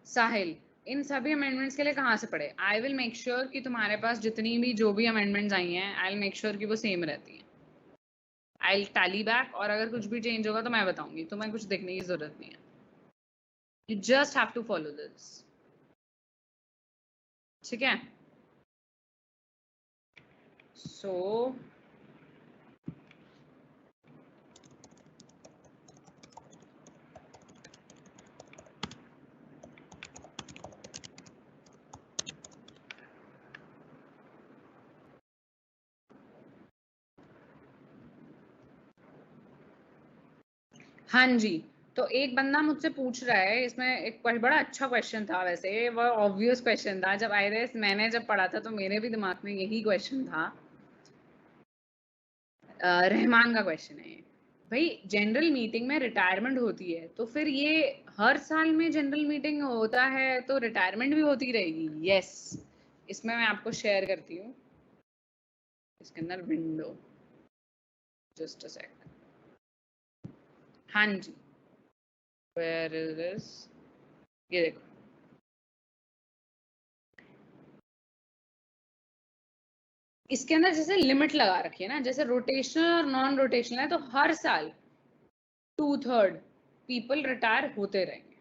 साहिल, इन सभी अमेंडमेंट्स के लिए कहाँ से पढ़े? आई विल मेक श्योर कि तुम्हारे पास जितनी भी जो भी अमेंडमेंट्स आई हैं, आई विल मेक श्योर कि वो सेम रहती हैं। आई विल टैली बैक, और अगर कुछ भी चेंज होगा तो मैं बताऊंगी, तुम्हें कुछ देखने की जरूरत नहीं है। You just have to follow this, ठीक है? सो हाँ जी, तो एक बंदा मुझसे पूछ रहा है, इसमें एक बड़ा अच्छा क्वेश्चन था, वैसे वो ऑब्वियस क्वेश्चन था। जब आईआरएस मैंने जब पढ़ा था तो मेरे भी दिमाग में यही क्वेश्चन था। रहमान का क्वेश्चन है भाई, जनरल मीटिंग में रिटायरमेंट होती है तो फिर ये हर साल में जनरल मीटिंग होता है तो रिटायरमेंट भी होती रहेगी? यस, इसमें मैं आपको शेयर करती हूँ इसके अंदर विंडो, जस्ट अ सेकंड। हाँ जी, वेयर इज दिस, ये देखो, इसके अंदर जैसे लिमिट लगा रखी है ना, जैसे रोटेशनल और नॉन रोटेशनल है तो हर साल 2/3 पीपल रिटायर होते रहेंगे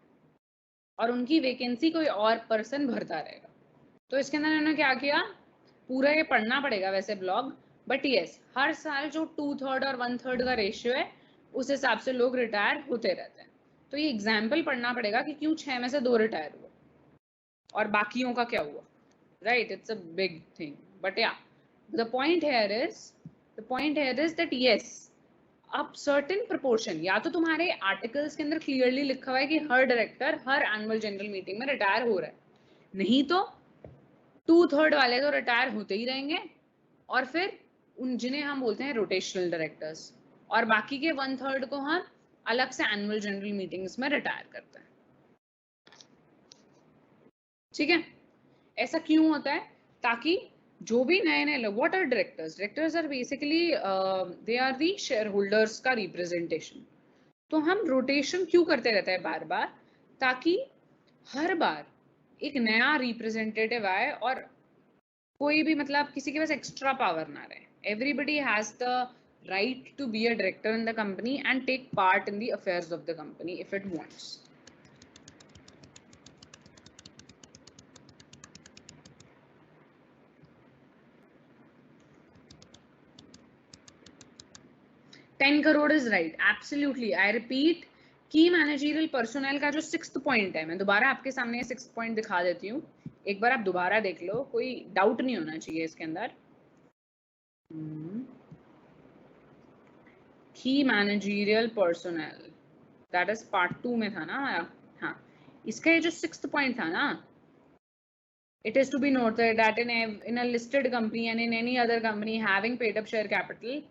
और उनकी वैकेंसी कोई और पर्सन भरता रहेगा। तो इसके अंदर इन्होंने क्या किया, पूरा ये पढ़ना पड़ेगा वैसे ब्लॉग, बट यस, हर साल जो 2/3 और 1/3 का रेशियो है उस हिसाब से लोग रिटायर होते रहते हैं। तो ये एग्जाम्पल पढ़ना पड़ेगा कि क्यों 6 में से 2 रिटायर हुआ और बाकियों का क्या हुआ, right? It's a big thing, but yeah the point here is that yes, अब सर्टेन प्रोपोर्शन, या तो तुम्हारे आर्टिकल्स के अंदर क्लियरली लिखा हुआ है कि हर डायरेक्टर हर एनुअल जनरल मीटिंग में रिटायर हो रहा है, नहीं तो 2/3 वाले तो रिटायर होते ही रहेंगे और फिर उन जिन्हें हम बोलते हैं रोटेशनल डायरेक्टर्स, और बाकी के 1/3 को हम अलग से एनुअल जनरल मीटिंग्स में रिटायर करते हैं, ठीक है? ऐसा क्यों होता है? ताकि जो भी नए नए लोग, what are directors? Directors are basically they are the shareholders का रिप्रेजेंटेशन। तो हम रोटेशन क्यों करते रहते हैं बार बार? ताकि हर बार एक नया रिप्रेजेंटेटिव आए और कोई भी मतलब किसी के पास एक्स्ट्रा पावर ना रहे। Everybody has the right to be a director in the company and take part in the affairs of the company if it wants. 10 crore is right, absolutely. I repeat, की मैनेजरियल पर्सोनल का जो 6th पॉइंट है, मैं दोबारा आपके सामने 6th पॉइंट दिखा देती हूँ, एक बार आप दोबारा देख लो, कोई डाउट नहीं होना चाहिए इसके अंदर। की managerial personnel, that is part 2 में था ना हमारा। हाँ, इसका ये जो 6th पॉइंट था ना, it is to be noted that in a listed company and in any other company having paid up share capital,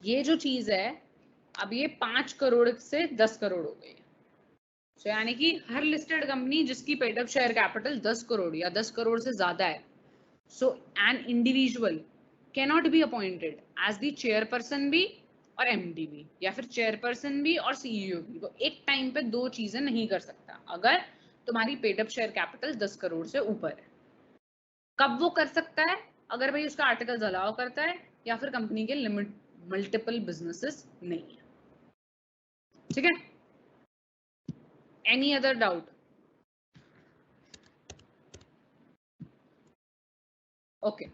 ये जो चीज है, अब ये 5 करोड़ से 10 करोड़ हो गई। So, यानी कि हर लिस्टेड कंपनी जिसकी paid up share capital 10 crore या 10 करोड़ से ज्यादा है, so an individual can not be appointed as the chairperson भी और एमडी भी, या फिर चेयरपर्सन भी और सीईओ भी। वो एक टाइम पे दो चीजें नहीं कर सकता अगर तुम्हारी paid up share capital 10 crore से ऊपर है। कब वो कर सकता है? अगर भाई उसका आर्टिकल अलाउ करता है या फिर कंपनी के लिमिट मल्टीपल बिजनेसेस नहीं है, ठीक है? Any other doubt? Okay,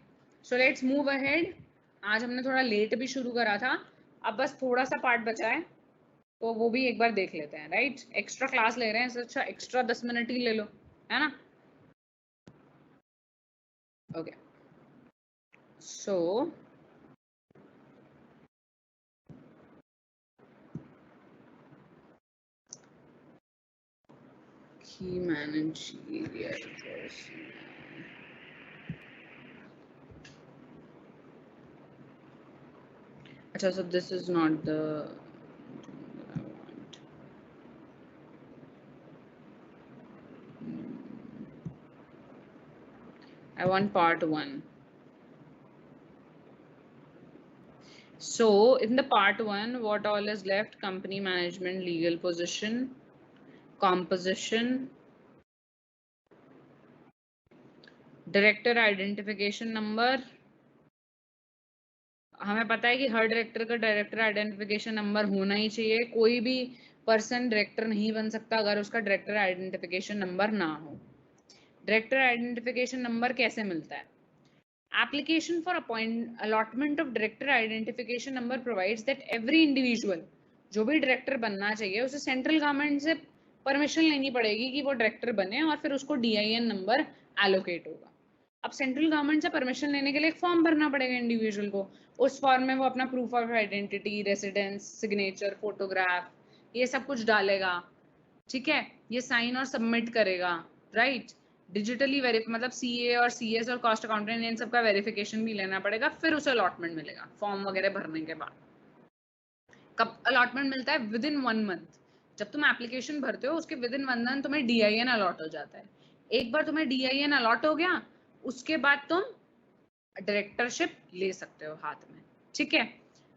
so let's move ahead. आज हमने थोड़ा लेट भी शुरू करा था, अब बस थोड़ा सा पार्ट बचा है तो वो भी एक बार देख लेते हैं, राइट? एक्स्ट्रा क्लास ले रहे हैं, अच्छा एक्स्ट्रा 10 मिनट ही ले लो, है ना? Okay, So key managerial person. Achha, so this is not the I want. I want part 1. So in the part 1, what all is left? Company management, legal position, composition, director identification number. हमें पता है कि हर डायरेक्टर का डायरेक्टर आइडेंटिफिकेशन नंबर होना ही चाहिए. कोई भी पर्सन डायरेक्टर नहीं बन सकता अगर उसका डायरेक्टर आइडेंटिफिकेशन नंबर ना हो. डायरेक्टर आइडेंटिफिकेशन नंबर कैसे मिलता है? Application for allotment of director identification number provides that every individual जो भी डायरेक्टर बनना चाहिए उसे सेंट्रल गवर्नमेंट से परमिशन लेनी पड़ेगी कि वो डायरेक्टर बने और फिर उसको DIN नंबर एलोकेट होगा. अब सेंट्रल गवर्नमेंट से परमिशन लेने के लिए एक फॉर्म भरना पड़ेगा इंडिविजुअल को. उस फॉर्म में वो अपना proof of identity, residence, signature, photograph, ये सब कुछ डालेगा. ठीक है, ये साइन और सबमिट करेगा. राइट. डिजिटली वेरीफाई मतलब CA और CS और कॉस्ट अकाउंटेंट इन सबका वेरिफिकेशन भी लेना पड़ेगा. फिर उसे अलॉटमेंट मिलेगा फॉर्म वगैरह भरने के बाद. कब अलॉटमेंट मिलता है? With in 1 month. जब तुम एप्लीकेशन भरते हो उसके विद इन 1 मंथ तुम्हें DIN अलॉट हो जाता है. एक बार तुम्हें DIN अलॉट हो गया उसके बाद तुम डायरेक्टरशिप ले सकते हो हाथ में. ठीक है.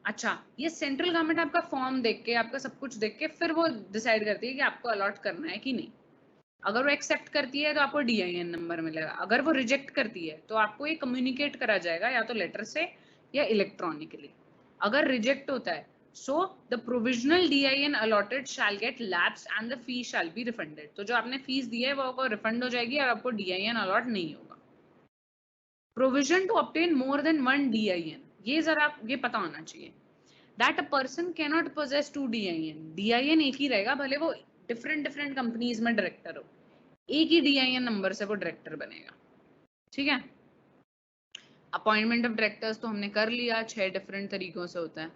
अच्छा, ये सेंट्रल गवर्नमेंट आपका फॉर्म देख के, आपका सब कुछ देख के फिर वो डिसाइड करती है कि आपको अलॉट करना है कि नहीं. अगर वो एक्सेप्ट करती है तो आपको DIN नंबर मिलेगा. अगर वो रिजेक्ट करती है तो आपको ये कम्युनिकेट करा जाएगा या तो लेटर से या इलेक्ट्रॉनिकली. अगर रिजेक्ट होता है so the provisional DIN allotted shall get lapsed and the fee shall be refunded. तो जो आपने फीस दी है वो आपको रिफंड हो जाएगी और आपको DIN अलॉट नहीं होगा. Provision to obtain more than one DIN, ये जरा ये पता होना चाहिए. That a person cannot possess 2 DIN. DIN एक ही रहेगा भले वो डिफरेंट कंपनीज में डायरेक्टर हो. एक ही DIN नंबर से वो डायरेक्टर बनेगा. ठीक है. अपॉइंटमेंट ऑफ डायरेक्टर्स तो हमने कर लिया, 6 डिफरेंट तरीकों से होता है.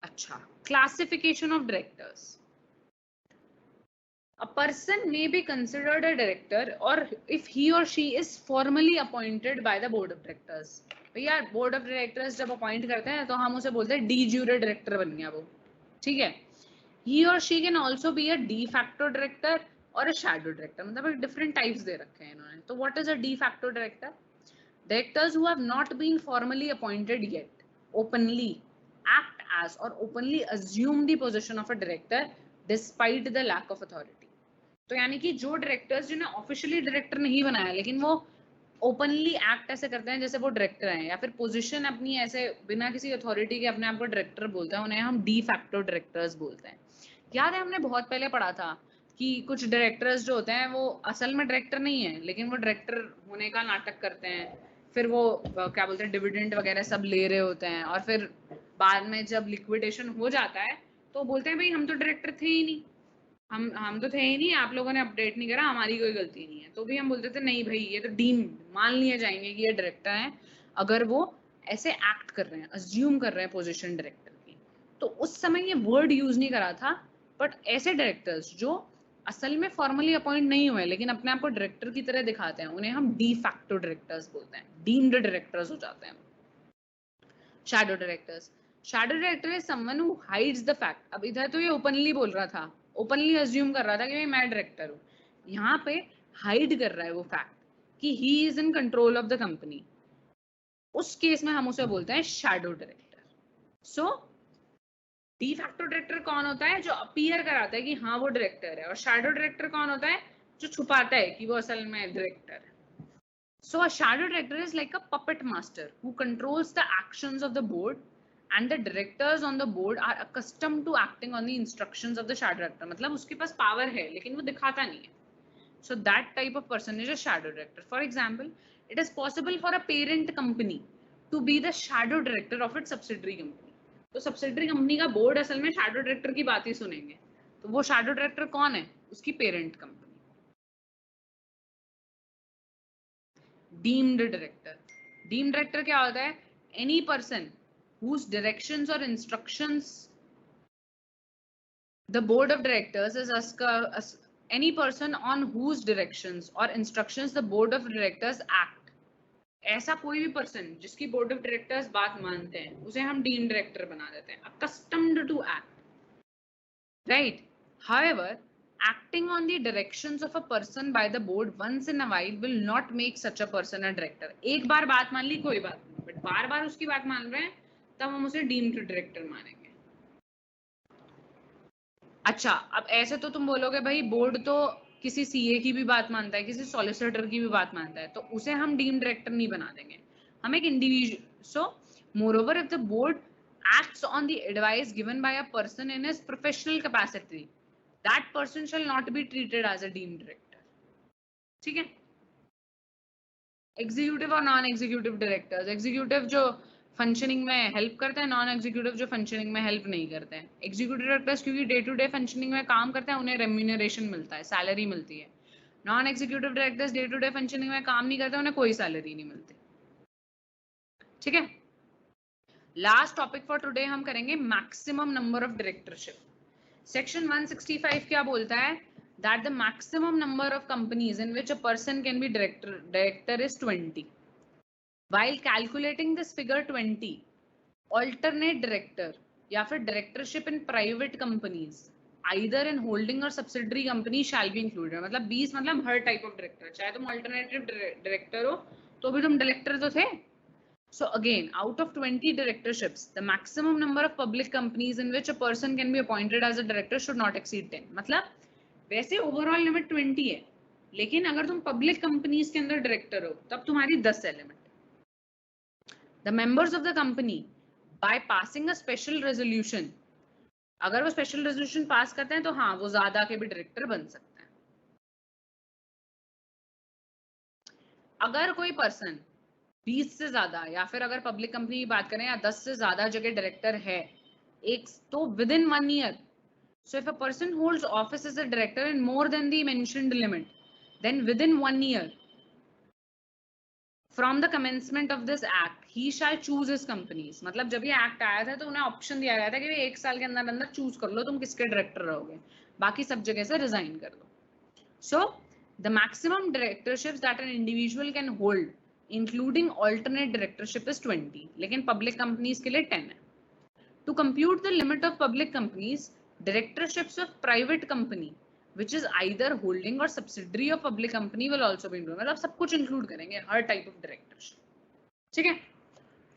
अच्छा, classification of directors. A person may be considered a director or if he or she is formally appointed by the board of directors. भैया बोर्ड ऑफ डायरेक्टर्स जब अपॉइंट करते हैं तो हम उसे बोलते हैं डी ज्यूरे डायरेक्टर बन गया वो. ठीक है. He or she can also be a de facto director or a shadow director. मतलब डिफरेंट टाइप्स दे रखे हैं इन्होंने. तो what is a de facto director? Directors who have not been formally appointed yet openly act as or openly assume the position of a director despite the lack of authority. तो यानी कि जो डायरेक्टर्स जिन्हें ऑफिशियली डायरेक्टर नहीं बनाया लेकिन वो ओपनली एक्ट ऐसे करते हैं जैसे वो डायरेक्टर हैं या फिर पोजीशन अपनी ऐसे बिना किसी अथॉरिटी के अपने आप को डायरेक्टर बोलते हैं, उन्हें हम डी फैक्टो डायरेक्टर्स बोलते हैं. याद है हमने बहुत पहले पढ़ा था कि कुछ डायरेक्टर्स जो होते हैं वो असल में डायरेक्टर नहीं है लेकिन वो डायरेक्टर होने का नाटक करते हैं. फिर वो क्या बोलते हैं डिविडेंड वगैरह सब ले रहे होते हैं और फिर बाद में जब लिक्विडेशन हो जाता है तो बोलते हैं भाई हम तो डायरेक्टर थे ही नहीं, हम तो थे ही नहीं, आप लोगों ने अपडेट नहीं करा, हमारी कोई गलती नहीं है. तो भी हम बोलते थे नहीं भाई ये तो डीम मान लिए जाएंगे कि ये डायरेक्टर हैं अगर वो ऐसे एक्ट कर रहे हैं, अज्यूम कर रहे हैं पोजीशन डायरेक्टर की. तो उस समय ये वर्ड यूज नहीं करा था. बट ऐसे डायरेक्टर्स जो असल में फॉर्मली अपॉइंट नहीं हुए लेकिन अपने आप को डायरेक्टर की तरह दिखाते हैं उन्हें हम डी फैक्टो डायरेक्टर्स बोलते हैं. डीम्ड डायरेक्टर्स हो जाते हैं. Shadow directors. Shadow director is someone who hides the fact. अब इधर तो ये ओपनली बोल रहा था, ओपनली अज्यूम कर रहा था कि मैं डायरेक्टर हूँ. यहाँ पे हाइड कर रहा है वो फैक्ट कि he is in control of the company. उस केस में हम उसे बोलते हैं शैडो डायरेक्टर. सो डी फैक्टो डायरेक्टर कौन होता है? जो अपीयर कराता है कि हाँ वो डायरेक्टर है. और शैडो डायरेक्टर कौन होता है? जो छुपाता है कि वो असल में डायरेक्टर है. So a shadow director is like a puppet master who controls the actions of the board and the directors on the board are accustomed to acting on the instructions of the shadow director. मतलब उसके पास power है लेकिन वो दिखाता नहीं है. So that type of person is a shadow director. For example, it is possible for a parent company to be the shadow director of its subsidiary company. तो subsidiary company का board असल में shadow director की बात ही सुनेंगे. तो वो shadow director कौन है? उसकी parent company. Deemed director. Deemed director क्या होता है? Any person whose directions or instructions the board of directors is any person on whose directions or instructions the board of directors act। ऐसा कोई भी पर्सन जिसकी बोर्ड ऑफ डायरेक्टर्स बात मानते हैं उसे हम डीम्ड डायरेक्टर बना देते हैं, accustomed to act, right? However, acting on the directions of a person by the board once in a while will not make such a person a director। एक बार बात मान ली कोई बात नहीं, बट बार बार उसकी बात मान रहे हैं तब हम उसे डीम्ड डायरेक्टर मानेंगे। अच्छा, अब ऐसे तो तुम बोलोगे भाई बोर्ड तो किसी सीए की भी बात मानता है, किसी सॉलिसिटर की भी बात मानता है, तो उसे हम डीम्ड डायरेक्टर नहीं बना देंगे, हम एक individual. So moreover if the board acts on the advice given by a person in his professional capacity, that person shall not be treated as a deemed director। ठीक है? एग्जीक्यूटिव और नॉन एग्जीक्यूटिव डायरेक्टर्स, एग्जीक्यूटिव जो फंक्शनिंग में हेल्प करते हैं, नॉन एग्जीक्यूटिव जो फंक्शनिंग में हेल्प नहीं करते हैं। एग्जीक्यूटिव डायरेक्टर्स क्योंकि डे टू डे फंक्शनिंग में काम करते हैं, उन्हें रेम्यूनरेशन मिलता है, सैलरी मिलती है। Non executive directors day to day functioning में काम नहीं करते, उन्हें कोई सैलरी नहीं मिलती। ठीक है? लास्ट टॉपिक फॉर टुडे हम करेंगे maximum number of directorship. Section 165 क्या बोलता है? That the maximum number of companies in which a person can be director is 20। While calculating this figure 20, alternate director या फिर directorship in private companies either in holding or subsidiary company shall be included। मतलब 20 मतलब हर type of director, चाहे तुम alternative director हो तो भी तुम director तो थे। So again, out of 20 directorships, the maximum number of public companies in which a person can be appointed as a director should not exceed 10। मतलब वैसे ओवरऑल लिमिट 20 है, लेकिन अगर तुम पब्लिक कंपनीज के अंदर डायरेक्टर हो तब तुम्हारी 10 है limit. The members of the company by passing a special resolution, अगर वो स्पेशल रेजोल्यूशन पास करते हैं तो हाँ वो ज्यादा के भी डायरेक्टर बन सकते हैं। अगर कोई पर्सन 20 से ज्यादा या फिर अगर पब्लिक कंपनी की बात करें या 10 से ज्यादा जगह डायरेक्टर है एक, तो with in 1 year, so if a person holds office as a director in more than the mentioned limit, then within 1 year from the commencement of this act he shall choose his companies। मतलब जब ये एक्ट आया था तो उन्हें ऑप्शन दिया गया था कि एक साल के अंदर अंदर चूज कर लो तुम किसके डायरेक्टर रहोगे, बाकी सब जगह से रिजाइन कर दो। So the maximum directorships that an individual can hold including alternate directorship is 20, लेकिन public companies के लिए 10 है। To compute the limit of public companies, directorships of private company which is either holding or subsidiary of public company will also be included। मतलब सब कुछ include करेंगे, हर type of directorship। ठीक है?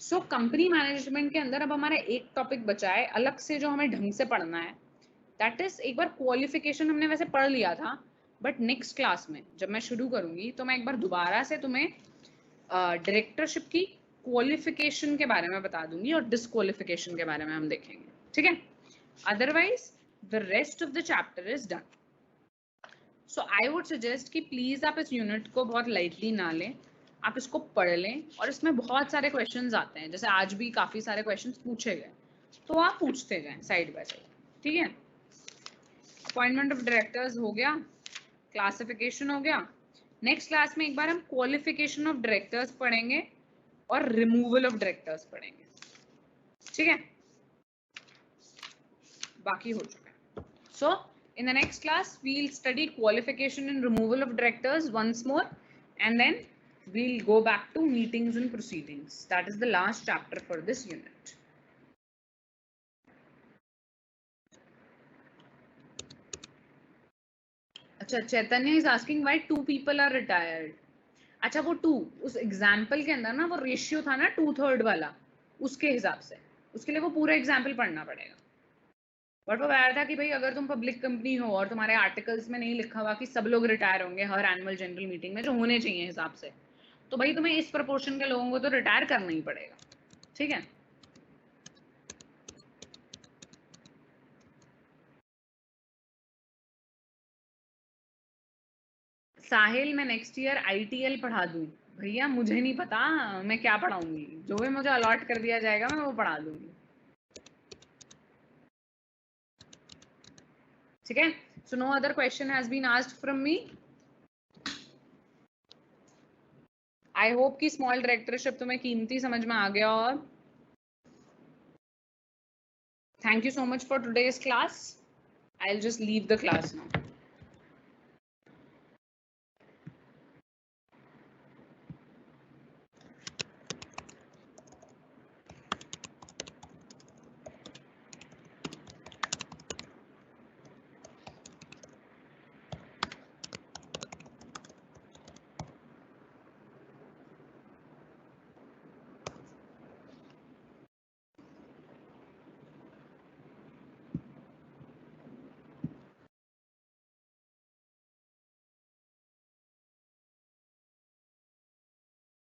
So company management के अंदर अब हमारा एक टॉपिक बचा है अलग से जो हमें ढंग से पढ़ना है, that is एक बार क्वालिफिकेशन हमने वैसे पढ़ लिया था, बट नेक्स्ट क्लास में जब मैं शुरू करूंगी तो मैं एक बार दोबारा से तुम्हें डायरेक्टरशिप की क्वालिफिकेशन के बारे में बता दूंगी और डिसक्वालिफिकेशन के बारे में हम देखेंगे। ठीक है? Otherwise the rest of the chapter is done. So I would suggest कि प्लीज आप इस यूनिट को बहुत लाइटली ना लें, आप इसको पढ़ लें, और इसमें बहुत सारे क्वेश्चंस आते हैं, जैसे आज भी काफी सारे क्वेश्चंस पूछे गए, तो आप पूछते जाएं साइड बाय साइड। ठीक है? अपॉइंटमेंट ऑफ डायरेक्टर्स हो गया, क्लासिफिकेशन हो गया। नेक्स्ट क्लास में एक बार हम क्वालिफिकेशन ऑफ डायरेक्टर्स पढ़ेंगे और रिमूवल ऑफ डायरेक्टर्स पढ़ेंगे। ठीक है? बाकी हो चुका है। So in the next class we'll study qualification and removal of directors once more, and then we'll go back to meetings and proceedings। That is the last chapter for this unit। अच्छा, Chaitanya is asking why 2 people are retired। अच्छा, वो 2 उस एग्जाम्पल के अंदर ना वो रेशियो था ना 2/3 वाला, उसके हिसाब से, उसके लिए वो पूरा एग्जाम्पल पढ़ना पड़ेगा। बट वो कह रहा था कि भाई अगर तुम पब्लिक कंपनी हो और तुम्हारे आर्टिकल्स में नहीं लिखा हुआ कि सब लोग रिटायर होंगे हर एनुअल जनरल मीटिंग में, जो होने चाहिए हिसाब से, तो भाई तुम्हें इस प्रपोर्शन के लोगों को तो रिटायर करना ही पड़ेगा। ठीक है? साहिल, मैं नेक्स्ट ईयर ITL पढ़ा दूं। भैया मुझे नहीं पता मैं क्या पढ़ाऊंगी, जो भी मुझे अलॉट कर दिया जाएगा मैं वो पढ़ा दूंगी। ठीक है? So no other question has been asked from me. I hope कि स्मॉल डायरेक्टरशिप तुम्हें कीमती समझ में आ गया हो। Thank you so much for today's class. I'll just leave the class now.